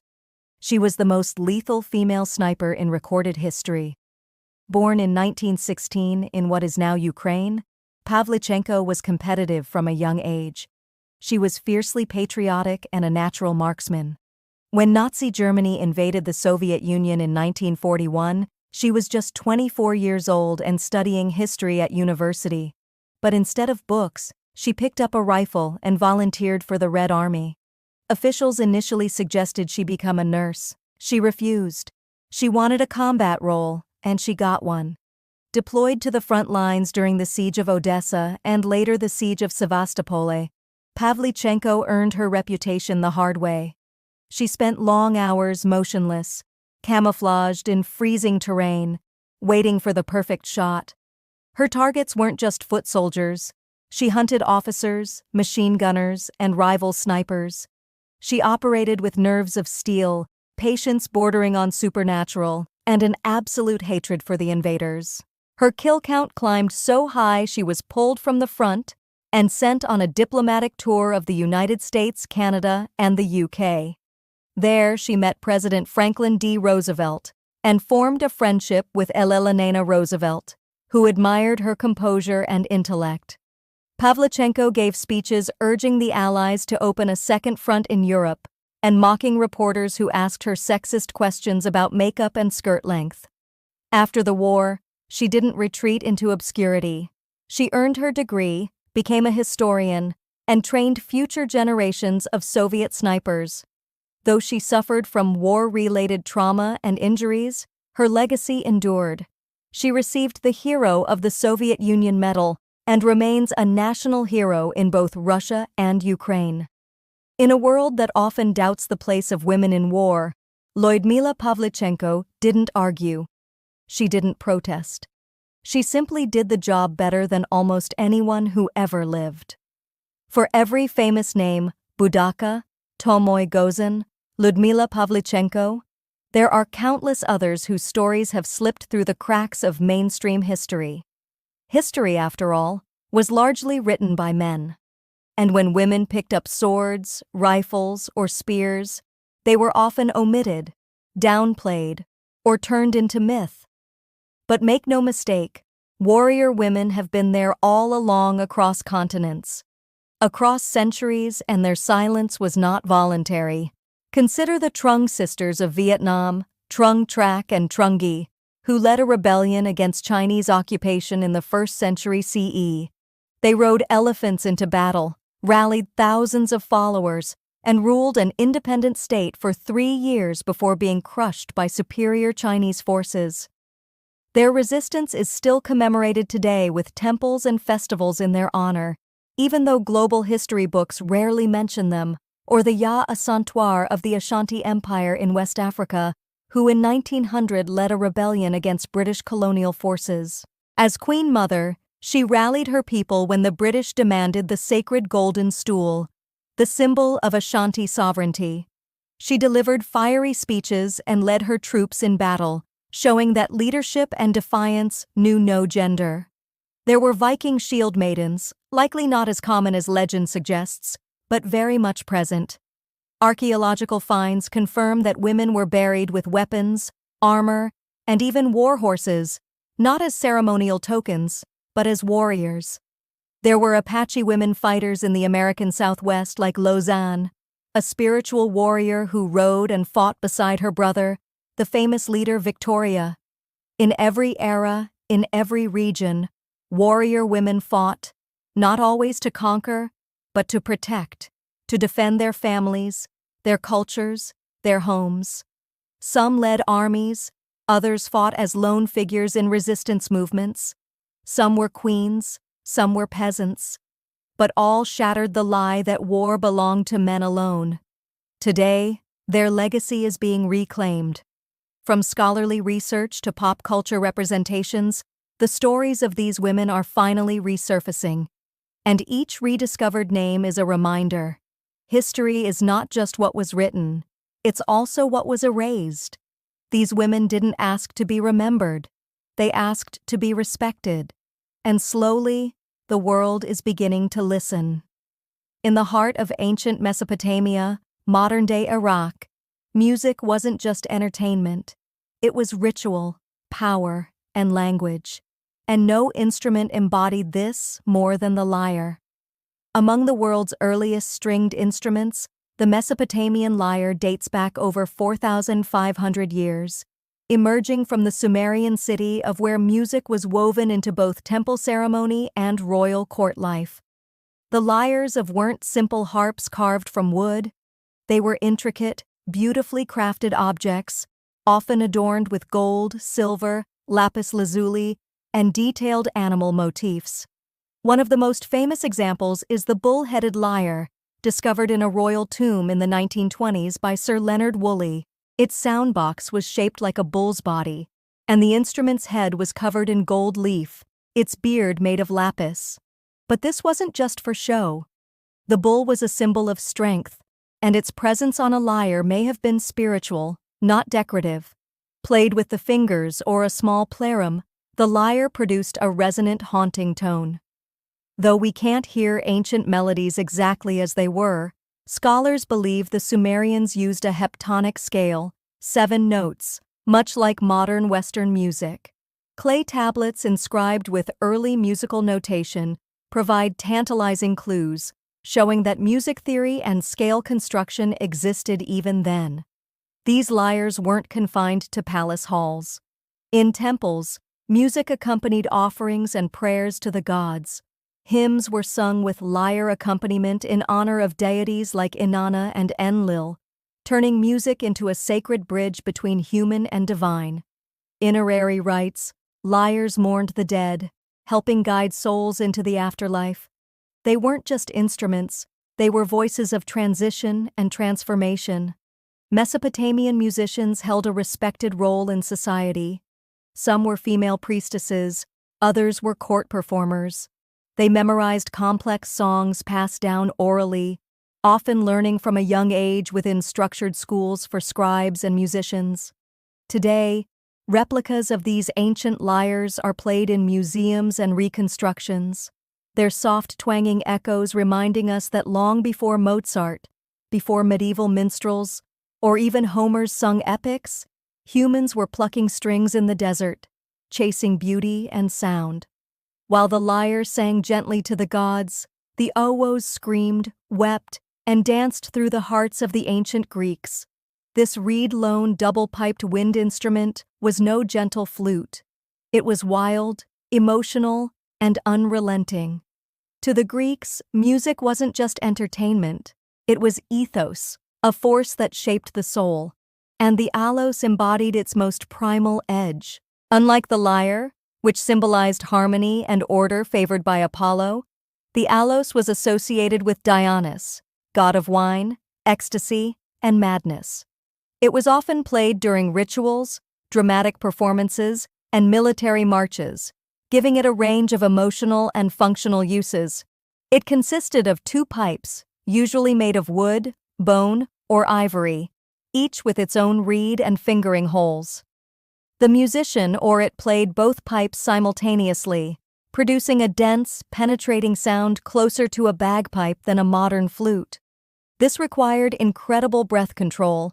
She was the most lethal female sniper in recorded history. Born in 1916 in what is now Ukraine, Pavlichenko was competitive from a young age. She was fiercely patriotic and a natural marksman. When Nazi Germany invaded the Soviet Union in 1941, she was just 24 years old and studying history at university. But instead of books, she picked up a rifle and volunteered for the Red Army. Officials initially suggested she become a nurse. She refused. She wanted a combat role, and she got one. Deployed to the front lines during the siege of Odessa and later the siege of Sevastopol, Pavlichenko earned her reputation the hard way. She spent long hours motionless, camouflaged in freezing terrain, waiting for the perfect shot. Her targets weren't just foot soldiers. She hunted officers, machine gunners, and rival snipers. She operated with nerves of steel, patience bordering on supernatural, and an absolute hatred for the invaders. Her kill count climbed so high she was pulled from the front and sent on a diplomatic tour of the United States, Canada, and the UK. There, she met President Franklin D. Roosevelt and formed a friendship with Elena Roosevelt, who admired her composure and intellect. Pavlichenko gave speeches urging the Allies to open a second front in Europe, and mocking reporters who asked her sexist questions about makeup and skirt length. After the war, she didn't retreat into obscurity. She earned her degree, became a historian, and trained future generations of Soviet snipers. Though she suffered from war-related trauma and injuries, her legacy endured. She received the Hero of the Soviet Union Medal and remains a national hero in both Russia and Ukraine. In a world that often doubts the place of women in war, Lyudmila Pavlichenko didn't argue. She didn't protest. She simply did the job better than almost anyone who ever lived. For every famous name, Budaka, Tomoy Gozin, Lyudmila Pavlichenko, there are countless others whose stories have slipped through the cracks of mainstream history. History, after all, was largely written by men. And when women picked up swords, rifles, or spears, they were often omitted, downplayed, or turned into myth. But make no mistake, warrior women have been there all along across continents, across centuries, and their silence was not voluntary. Consider the Trung sisters of Vietnam, Trung Trac and Trung Gi, who led a rebellion against Chinese occupation in the 1st century CE. They rode elephants into battle, rallied thousands of followers, and ruled an independent state for 3 years before being crushed by superior Chinese forces. Their resistance is still commemorated today with temples and festivals in their honor, even though global history books rarely mention them, or the Ya Asantewar of the Ashanti Empire in West Africa, who in 1900 led a rebellion against British colonial forces. As Queen Mother, she rallied her people when the British demanded the sacred golden stool, the symbol of Ashanti sovereignty. She delivered fiery speeches and led her troops in battle, showing that leadership and defiance knew no gender. There were Viking shield maidens, likely not as common as legend suggests, but very much present. Archaeological finds confirm that women were buried with weapons, armor, and even war horses, not as ceremonial tokens, but as warriors. There were Apache women fighters in the American Southwest like Lausanne, a spiritual warrior who rode and fought beside her brother, the famous leader Victoria. In every era, in every region, warrior women fought, not always to conquer, but to protect, to defend their families, their cultures, their homes. Some led armies, others fought as lone figures in resistance movements. Some were queens, some were peasants, but all shattered the lie that war belonged to men alone. Today, their legacy is being reclaimed. From scholarly research to pop culture representations, the stories of these women are finally resurfacing. And each rediscovered name is a reminder. History is not just what was written, it's also what was erased. These women didn't ask to be remembered, they asked to be respected. And slowly, the world is beginning to listen. In the heart of ancient Mesopotamia, modern-day Iraq, music wasn't just entertainment. It was ritual, power, and language. And no instrument embodied this more than the lyre. Among the world's earliest stringed instruments, the Mesopotamian lyre dates back over 4,500 years, emerging from the Sumerian city of where music was woven into both temple ceremony and royal court life. The lyres weren't simple harps carved from wood. They were intricate, beautifully crafted objects, often adorned with gold, silver, lapis lazuli, and detailed animal motifs. One of the most famous examples is the bull-headed lyre, discovered in a royal tomb in the 1920s by Sir Leonard Woolley. Its soundbox was shaped like a bull's body, and the instrument's head was covered in gold leaf, its beard made of lapis. But this wasn't just for show. The bull was a symbol of strength, and its presence on a lyre may have been spiritual, not decorative. Played with the fingers or a small plerum, the lyre produced a resonant, haunting tone. Though we can't hear ancient melodies exactly as they were, scholars believe the Sumerians used a heptonic scale, 7 notes, much like modern Western music. Clay tablets inscribed with early musical notation provide tantalizing clues, showing that music theory and scale construction existed even then. These lyres weren't confined to palace halls. In temples, music accompanied offerings and prayers to the gods. Hymns were sung with lyre accompaniment in honor of deities like Inanna and Enlil, turning music into a sacred bridge between human and divine. In horary rites, lyres mourned the dead, helping guide souls into the afterlife. They weren't just instruments, they were voices of transition and transformation. Mesopotamian musicians held a respected role in society. Some were female priestesses, others were court performers. They memorized complex songs passed down orally, often learning from a young age within structured schools for scribes and musicians. Today, replicas of these ancient lyres are played in museums and reconstructions, their soft twanging echoes reminding us that long before Mozart, before medieval minstrels, or even Homer's sung epics, humans were plucking strings in the desert, chasing beauty and sound. While the lyre sang gently to the gods, the owos screamed, wept, and danced through the hearts of the ancient Greeks. This reed-lone double-piped wind instrument was no gentle flute. It was wild, emotional, and unrelenting. To the Greeks, music wasn't just entertainment. It was ethos, a force that shaped the soul, and the allos embodied its most primal edge. Unlike the lyre, which symbolized harmony and order favored by Apollo, the allos was associated with Dionysus, god of wine, ecstasy, and madness. It was often played during rituals, dramatic performances, and military marches, giving it a range of emotional and functional uses. It consisted of two pipes, usually made of wood, bone, or ivory, each with its own reed and fingering holes. The musician or it played both pipes simultaneously, producing a dense, penetrating sound closer to a bagpipe than a modern flute. This required incredible breath control.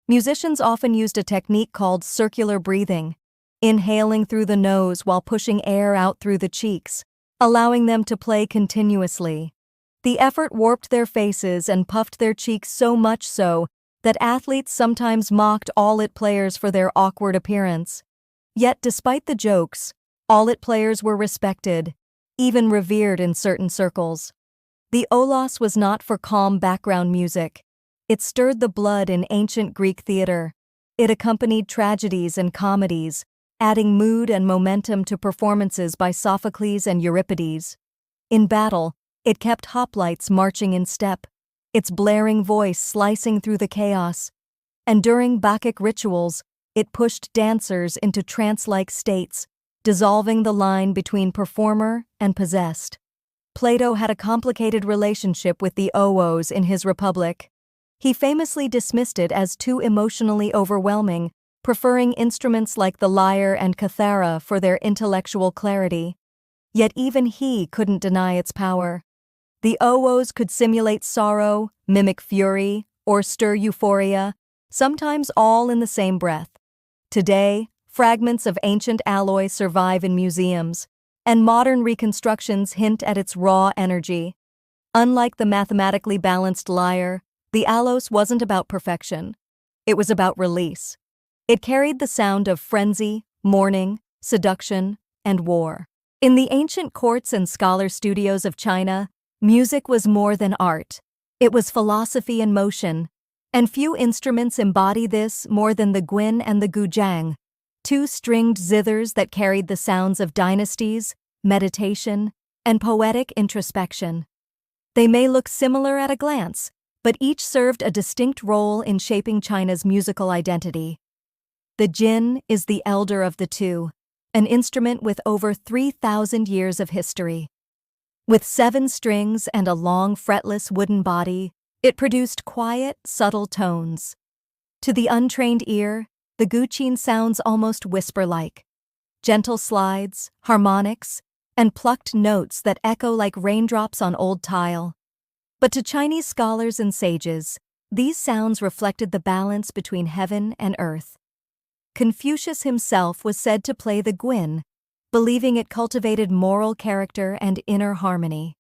Musicians often used a technique called circular breathing, inhaling through the nose while pushing air out through the cheeks, allowing them to play continuously. The effort warped their faces and puffed their cheeks so much so that athletes sometimes mocked all-it players for their awkward appearance. Yet despite the jokes, all-it players were respected, even revered in certain circles. The aulos was not for calm background music. It stirred the blood in ancient Greek theater. It accompanied tragedies and comedies, adding mood and momentum to performances by Sophocles and Euripides. In battle, it kept hoplites marching in step, its blaring voice slicing through the chaos. And during Bacchic rituals, it pushed dancers into trance-like states, dissolving the line between performer and possessed. Plato had a complicated relationship with the owos in his Republic. He famously dismissed it as too emotionally overwhelming, preferring instruments like the lyre and cithara for their intellectual clarity. Yet even he couldn't deny its power. The owos could simulate sorrow, mimic fury, or stir euphoria, sometimes all in the same breath. Today, fragments of ancient alloy survive in museums, and modern reconstructions hint at its raw energy. Unlike the mathematically balanced lyre, the allos wasn't about perfection. It was about release. It carried the sound of frenzy, mourning, seduction, and war. In the ancient courts and scholar studios of China, music was more than art. It was philosophy in motion, and few instruments embody this more than the guin and the guzheng, two stringed zithers that carried the sounds of dynasties, meditation, and poetic introspection. They may look similar at a glance, but each served a distinct role in shaping China's musical identity. The jin is the elder of the two, an instrument with over 3,000 years of history. With 7 strings and a long, fretless wooden body, it produced quiet, subtle tones. To the untrained ear, the guqin sounds almost whisper-like. Gentle slides, harmonics, and plucked notes that echo like raindrops on old tile. But to Chinese scholars and sages, these sounds reflected the balance between heaven and earth. Confucius himself was said to play the guin, believing it cultivated moral character and inner harmony.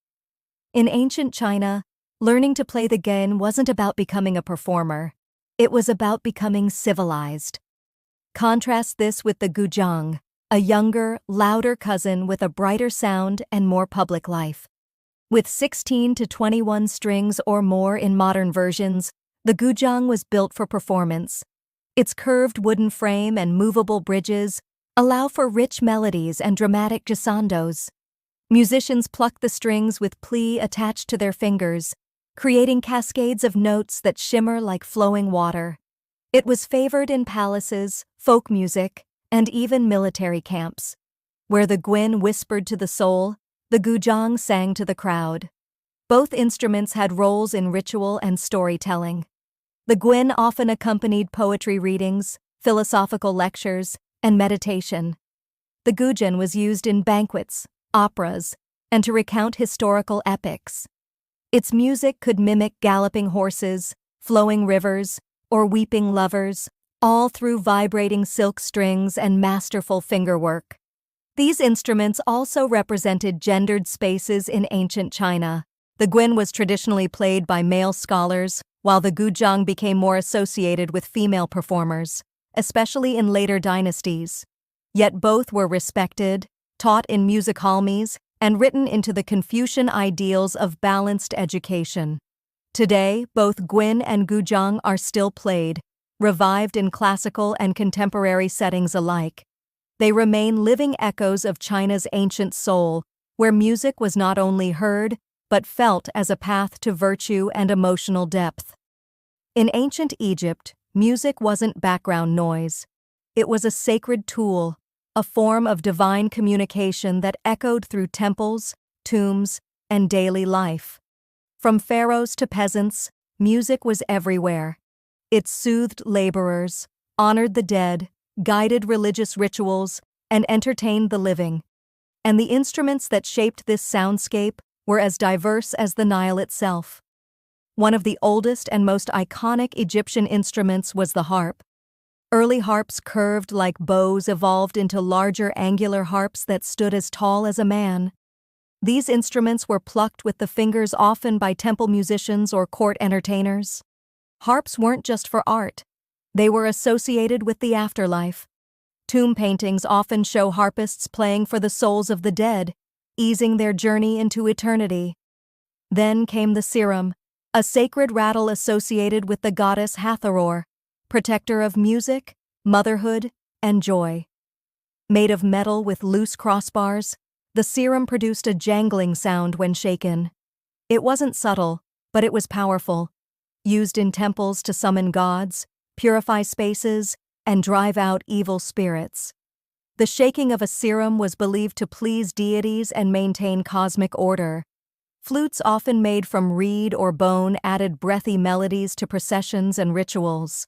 In ancient China, Learning to play the guen wasn't about becoming a performer. It was about becoming civilized. Contrast this with the guzheng, a younger, louder cousin with a brighter sound and more public life. With 16 to 21 strings or more in modern versions, the guzheng was built for performance. Its curved wooden frame and movable bridges allow for rich melodies and dramatic glissandos. Musicians pluck the strings with pli attached to their fingers, creating cascades of notes that shimmer like flowing water. It was favored in palaces, folk music, and even military camps. Where the guen whispered to the soul, the guzheng sang to the crowd. Both instruments had roles in ritual and storytelling. The guen often accompanied poetry readings, philosophical lectures, and meditation. The guzheng was used in banquets, operas, and to recount historical epics. Its music could mimic galloping horses, flowing rivers, or weeping lovers, all through vibrating silk strings and masterful fingerwork. These instruments also represented gendered spaces in ancient China. The guen was traditionally played by male scholars, while the guzheng became more associated with female performers, especially in later dynasties. Yet both were respected, taught in music halmis, and written into the Confucian ideals of balanced education. Today, both guen and guzheng are still played, revived in classical and contemporary settings alike. They remain living echoes of China's ancient soul, where music was not only heard, but felt as a path to virtue and emotional depth. In ancient Egypt, music wasn't background noise. It was a sacred tool, a form of divine communication that echoed through temples, tombs, and daily life. From pharaohs to peasants, music was everywhere. It soothed laborers, honored the dead, guided religious rituals, and entertained the living. And the instruments that shaped this soundscape were as diverse as the Nile itself. One of the oldest and most iconic Egyptian instruments was the harp. Early harps curved like bows evolved into larger angular harps that stood as tall as a man. These instruments were plucked with the fingers often by temple musicians or court entertainers. Harps weren't just for art. They were associated with the afterlife. Tomb paintings often show harpists playing for the souls of the dead, easing their journey into eternity. Then came the sirum, a sacred rattle associated with the goddess Hathor, protector of music, motherhood, and joy. Made of metal with loose crossbars, the sirum produced a jangling sound when shaken. It wasn't subtle, but it was powerful, used in temples to summon gods, purify spaces, and drive out evil spirits. The shaking of a sirum was believed to please deities and maintain cosmic order. Flutes often made from reed or bone added breathy melodies to processions and rituals.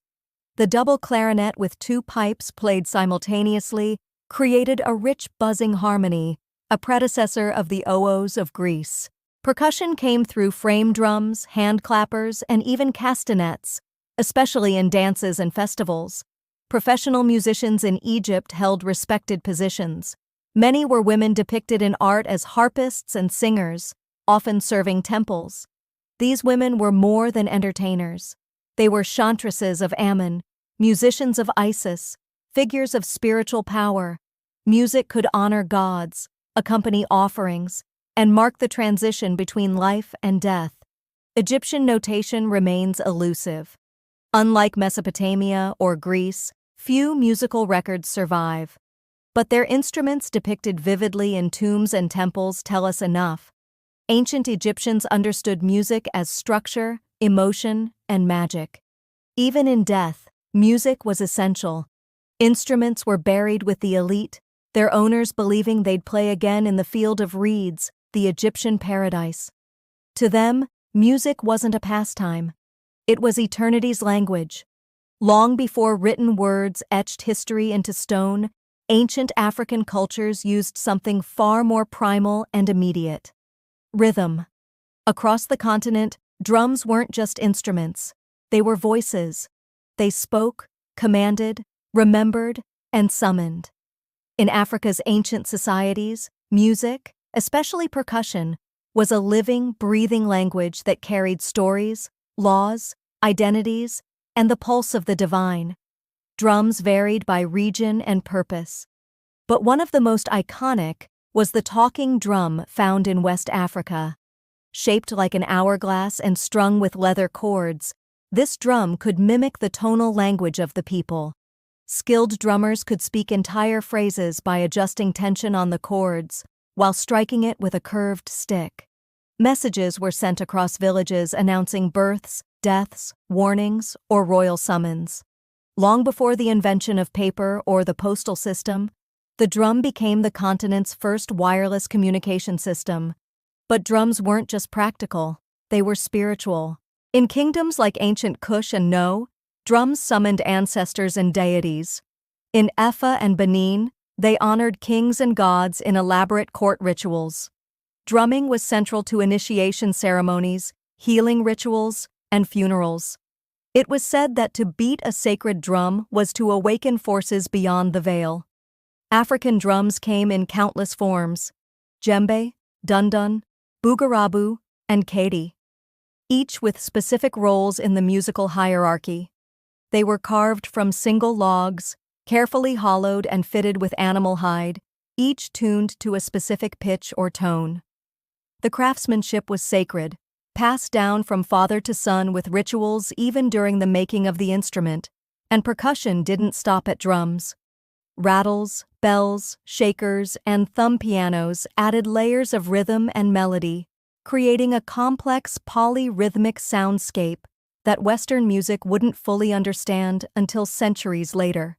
The double clarinet with two pipes played simultaneously created a rich buzzing harmony, a predecessor of the oos of Greece. Percussion came through frame drums, hand clappers, and even castanets, especially in dances and festivals. Professional musicians in Egypt held respected positions. Many were women depicted in art as harpists and singers, often serving temples. These women were more than entertainers. They were chantresses of Ammon, musicians of Isis, figures of spiritual power. Music could honor gods, accompany offerings, and mark the transition between life and death. Egyptian notation remains elusive. Unlike Mesopotamia or Greece, few musical records survive. But their instruments depicted vividly in tombs and temples tell us enough. Ancient Egyptians understood music as structure, emotion, and magic. Even in death, music was essential. Instruments were buried with the elite, their owners believing they'd play again in the field of reeds, the Egyptian paradise. To them, music wasn't a pastime. It was eternity's language. Long before written words etched history into stone, ancient African cultures used something far more primal and immediate: rhythm. Across the continent, drums weren't just instruments. They were voices. They spoke, commanded, remembered, and summoned. In Africa's ancient societies, music, especially percussion, was a living, breathing language that carried stories, laws, identities, and the pulse of the divine. Drums varied by region and purpose. But one of the most iconic was the talking drum found in West Africa. Shaped like an hourglass and strung with leather cords, this drum could mimic the tonal language of the people. Skilled drummers could speak entire phrases by adjusting tension on the cords, while striking it with a curved stick. Messages were sent across villages announcing births, deaths, warnings, or royal summons. Long before the invention of paper or the postal system, the drum became the continent's first wireless communication system. But drums weren't just practical, they were spiritual. In kingdoms like ancient Kush and No, drums summoned ancestors and deities. In Efa and Benin, they honored kings and gods in elaborate court rituals. Drumming was central to initiation ceremonies, healing rituals, and funerals. It was said that to beat a sacred drum was to awaken forces beyond the veil. African drums came in countless forms: djembe, dundun, bugarabu, and kedi, each with specific roles in the musical hierarchy. They were carved from single logs, carefully hollowed and fitted with animal hide, each tuned to a specific pitch or tone. The craftsmanship was sacred, passed down from father to son with rituals even during the making of the instrument, and percussion didn't stop at drums. Rattles, bells, shakers, and thumb pianos added layers of rhythm and melody, creating a complex polyrhythmic soundscape that Western music wouldn't fully understand until centuries later.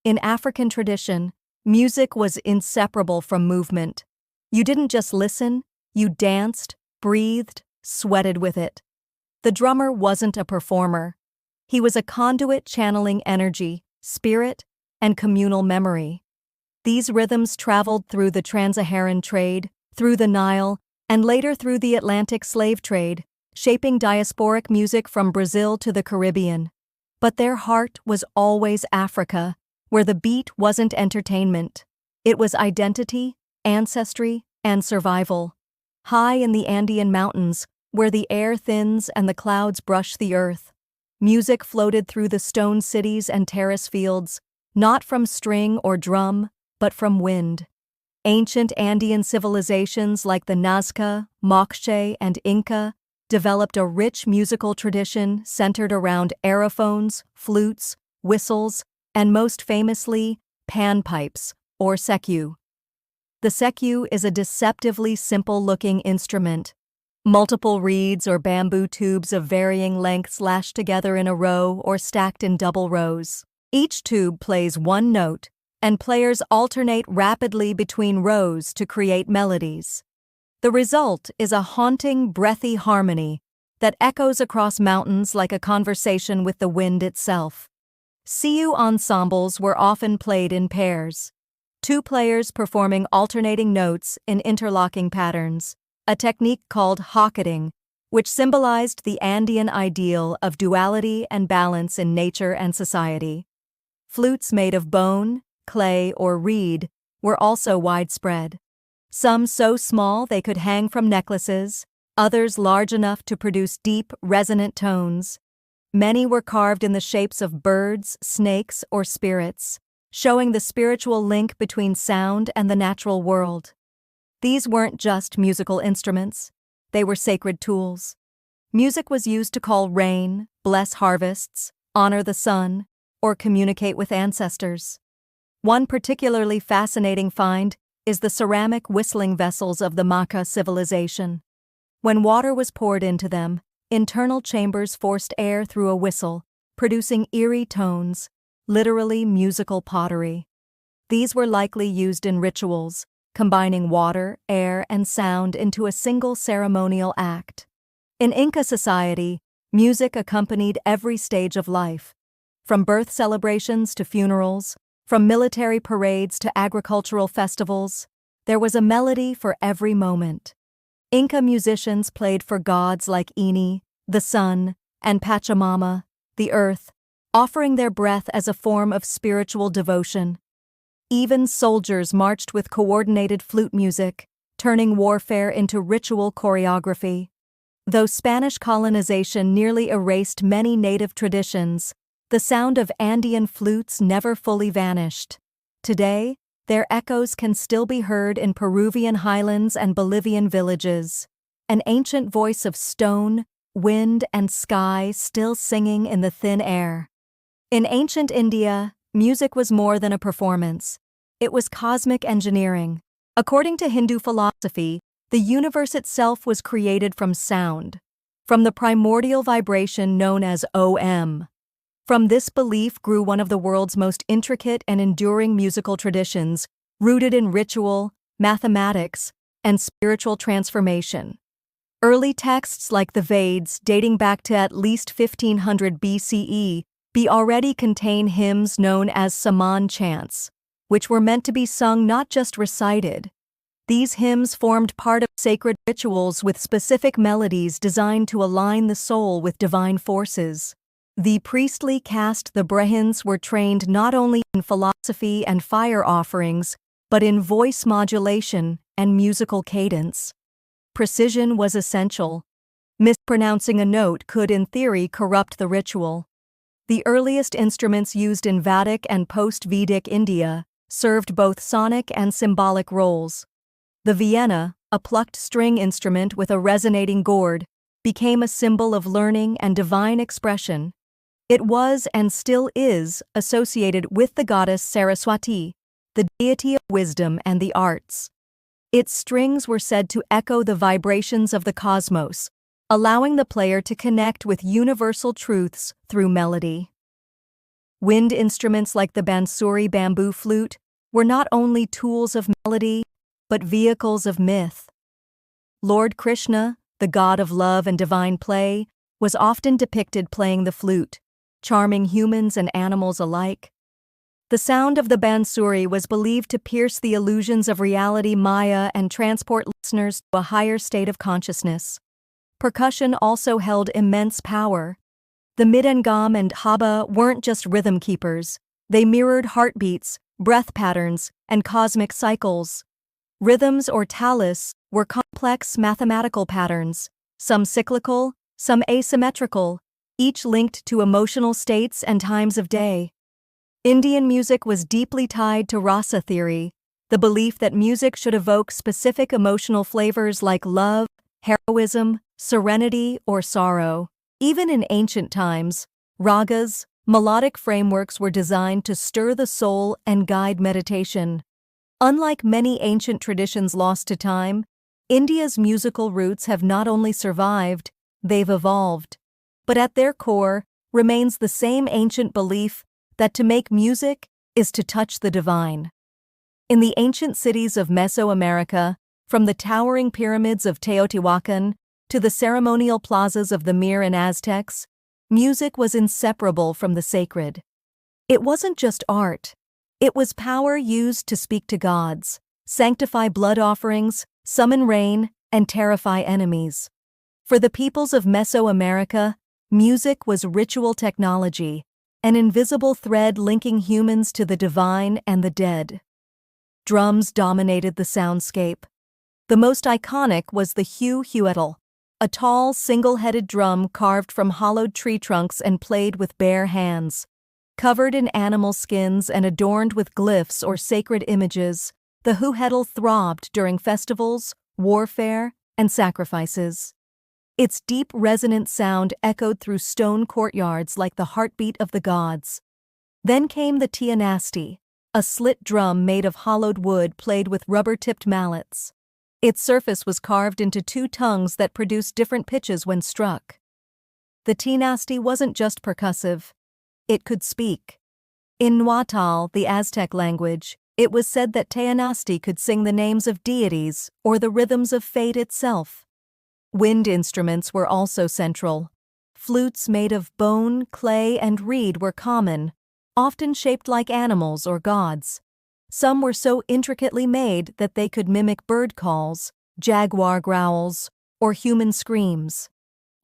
In African tradition, music was inseparable from movement. You didn't just listen, you danced, breathed, sweated with it. The drummer wasn't a performer. He was a conduit channeling energy, spirit, and communal memory. These rhythms traveled through the trans-Saharan trade, through the Nile, and later through the Atlantic slave trade, shaping diasporic music from Brazil to the Caribbean. But their heart was always Africa, where the beat wasn't entertainment. It was identity, ancestry, and survival. High in the Andean mountains, where the air thins and the clouds brush the earth, music floated through the stone cities and terrace fields, not from string or drum, but from wind. Ancient Andean civilizations like the Nazca, Mokshe, and Inca developed a rich musical tradition centered around aerophones, flutes, whistles, and most famously, panpipes, or secu. The secu is a deceptively simple-looking instrument. Multiple reeds or bamboo tubes of varying lengths lashed together in a row or stacked in double rows. Each tube plays one note, and players alternate rapidly between rows to create melodies. The result is a haunting, breathy harmony that echoes across mountains like a conversation with the wind itself. Siu ensembles were often played in pairs, two players performing alternating notes in interlocking patterns, a technique called hocketing, which symbolized the Andean ideal of duality and balance in nature and society. Flutes made of bone, clay, or reed were also widespread. Some so small they could hang from necklaces, others large enough to produce deep, resonant tones. Many were carved in the shapes of birds, snakes, or spirits, showing the spiritual link between sound and the natural world. These weren't just musical instruments, they were sacred tools. Music was used to call rain, bless harvests, honor the sun, or communicate with ancestors. One particularly fascinating find is the ceramic whistling vessels of the Maka civilization. When water was poured into them, internal chambers forced air through a whistle, producing eerie tones, literally musical pottery. These were likely used in rituals, combining water, air, and sound into a single ceremonial act. In Inca society, music accompanied every stage of life, from birth celebrations to funerals, from military parades to agricultural festivals. There was a melody for every moment. Inca musicians played for gods like Ini, the sun, and Pachamama, the earth, offering their breath as a form of spiritual devotion. Even soldiers marched with coordinated flute music, turning warfare into ritual choreography. Though Spanish colonization nearly erased many native traditions, the sound of Andean flutes never fully vanished. Today, their echoes can still be heard in Peruvian highlands and Bolivian villages, an ancient voice of stone, wind, and sky still singing in the thin air. In ancient India, music was more than a performance. It was cosmic engineering. According to Hindu philosophy, the universe itself was created from sound, from the primordial vibration known as Om. From this belief grew one of the world's most intricate and enduring musical traditions, rooted in ritual, mathematics, and spiritual transformation. Early texts like the Vedas, dating back to at least 1500 BCE, already contain hymns known as Saman chants, which were meant to be sung, not just recited. These hymns formed part of sacred rituals with specific melodies designed to align the soul with divine forces. The priestly caste, the Brahmins, were trained not only in philosophy and fire offerings, but in voice modulation and musical cadence. Precision was essential. Mispronouncing a note could, in theory, corrupt the ritual. The earliest instruments used in Vedic and post-Vedic India served both sonic and symbolic roles. The Vienna, a plucked string instrument with a resonating gourd, became a symbol of learning and divine expression. It was, and still is, associated with the goddess Saraswati, the deity of wisdom and the arts. Its strings were said to echo the vibrations of the cosmos, allowing the player to connect with universal truths through melody. Wind instruments like the bansuri bamboo flute were not only tools of melody, but vehicles of myth. Lord Krishna, the god of love and divine play, was often depicted playing the flute, charming humans and animals alike. The sound of the bansuri was believed to pierce the illusions of reality Maya and transport listeners to a higher state of consciousness. Percussion also held immense power. The mridangam and haba weren't just rhythm keepers, they mirrored heartbeats, breath patterns, and cosmic cycles. Rhythms, or talis, were complex mathematical patterns, some cyclical, some asymmetrical, each linked to emotional states and times of day. Indian music was deeply tied to rasa theory, the belief that music should evoke specific emotional flavors like love, heroism, serenity, or sorrow. Even in ancient times, ragas, melodic frameworks, were designed to stir the soul and guide meditation. Unlike many ancient traditions lost to time, India's musical roots have not only survived, they've evolved. But at their core remains the same ancient belief that to make music is to touch the divine. In the ancient cities of Mesoamerica, from the towering pyramids of Teotihuacan to the ceremonial plazas of the Mir and Aztecs, music was inseparable from the sacred. It wasn't just art. It was power used to speak to gods, sanctify blood offerings, summon rain, and terrify enemies. For the peoples of Mesoamerica, music was ritual technology, an invisible thread linking humans to the divine and the dead. Drums dominated the soundscape. The most iconic was the huehuetl, a tall, single-headed drum carved from hollowed tree trunks and played with bare hands. Covered in animal skins and adorned with glyphs or sacred images, the huehuetl throbbed during festivals, warfare, and sacrifices. Its deep, resonant sound echoed through stone courtyards like the heartbeat of the gods. Then came the tianasti, a slit drum made of hollowed wood played with rubber-tipped mallets. Its surface was carved into two tongues that produced different pitches when struck. The tianasti wasn't just percussive. It could speak. In Nahuatl, the Aztec language, it was said that tianasti could sing the names of deities or the rhythms of fate itself. Wind instruments were also central. Flutes made of bone, clay, and reed were common, often shaped like animals or gods. Some were so intricately made that they could mimic bird calls, jaguar growls, or human screams.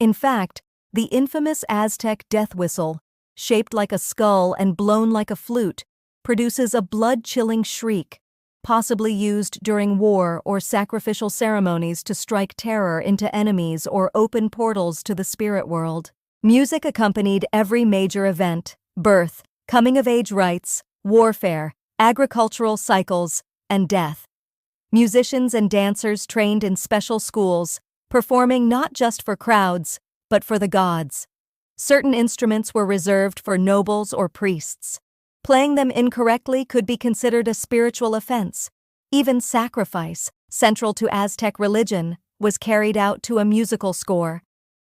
In fact, the infamous Aztec death whistle, shaped like a skull and blown like a flute, produces a blood-chilling shriek, possibly used during war or sacrificial ceremonies to strike terror into enemies or open portals to the spirit world. Music accompanied every major event: birth, coming-of-age rites, warfare, agricultural cycles, and death. Musicians and dancers trained in special schools, performing not just for crowds, but for the gods. Certain instruments were reserved for nobles or priests. Playing them incorrectly could be considered a spiritual offense. Even sacrifice, central to Aztec religion, was carried out to a musical score.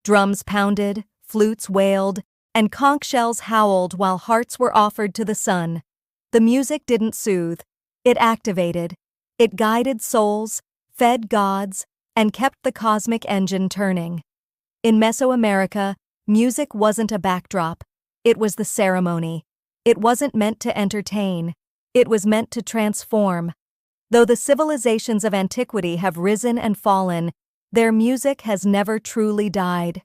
Drums pounded, flutes wailed, and conch shells howled while hearts were offered to the sun. The music didn't soothe, it activated. It guided souls, fed gods, and kept the cosmic engine turning. In Mesoamerica, music wasn't a backdrop, it was the ceremony. It wasn't meant to entertain, it was meant to transform. Though the civilizations of antiquity have risen and fallen, their music has never truly died.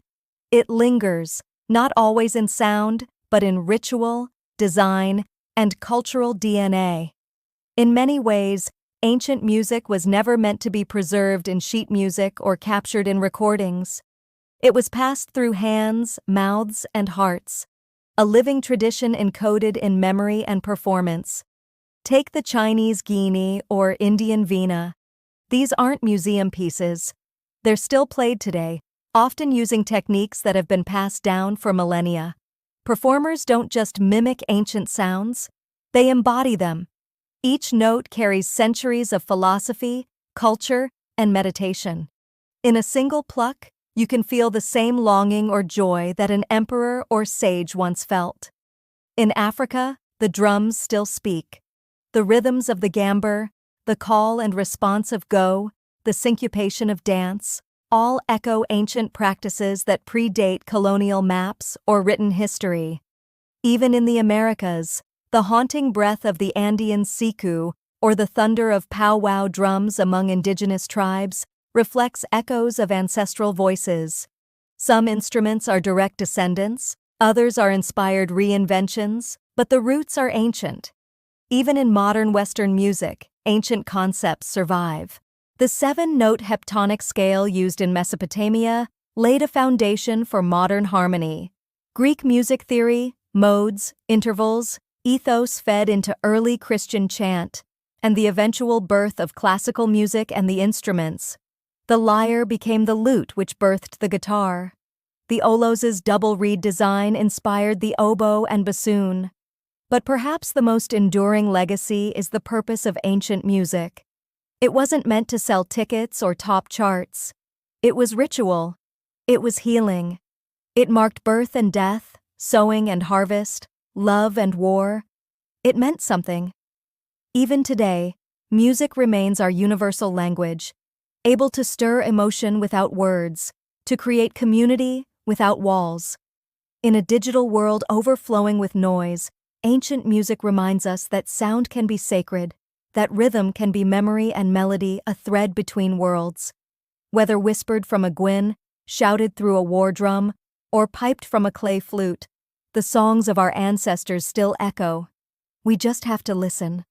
It lingers, not always in sound, but in ritual, design, and cultural DNA. In many ways, ancient music was never meant to be preserved in sheet music or captured in recordings. It was passed through hands, mouths, and hearts, a living tradition encoded in memory and performance. Take the Chinese guine or Indian veena. These aren't museum pieces. They're still played today, often using techniques that have been passed down for millennia. Performers don't just mimic ancient sounds, they embody them. Each note carries centuries of philosophy, culture, and meditation. In a single pluck, you can feel the same longing or joy that an emperor or sage once felt. In Africa, the drums still speak. The rhythms of the gamber, the call and response of go, the syncopation of dance, all echo ancient practices that predate colonial maps or written history. Even in the Americas, the haunting breath of the Andean siku, or the thunder of powwow drums among indigenous tribes, reflects echoes of ancestral voices. Some instruments are direct descendants, others are inspired reinventions, but the roots are ancient. Even in modern Western music, ancient concepts survive. The 7-note heptonic scale used in Mesopotamia laid a foundation for modern harmony. Greek music theory, modes, intervals, ethos fed into early Christian chant, and the eventual birth of classical music and the instruments. The lyre became the lute which birthed the guitar. The olos' double reed design inspired the oboe and bassoon. But perhaps the most enduring legacy is the purpose of ancient music. It wasn't meant to sell tickets or top charts. It was ritual. It was healing. It marked birth and death, sowing and harvest, love and war. It meant something. Even today, music remains our universal language, able to stir emotion without words, to create community without walls. In a digital world overflowing with noise, ancient music reminds us that sound can be sacred, that rhythm can be memory and melody, a thread between worlds. Whether whispered from a gwyn, shouted through a war drum, or piped from a clay flute, the songs of our ancestors still echo. We just have to listen.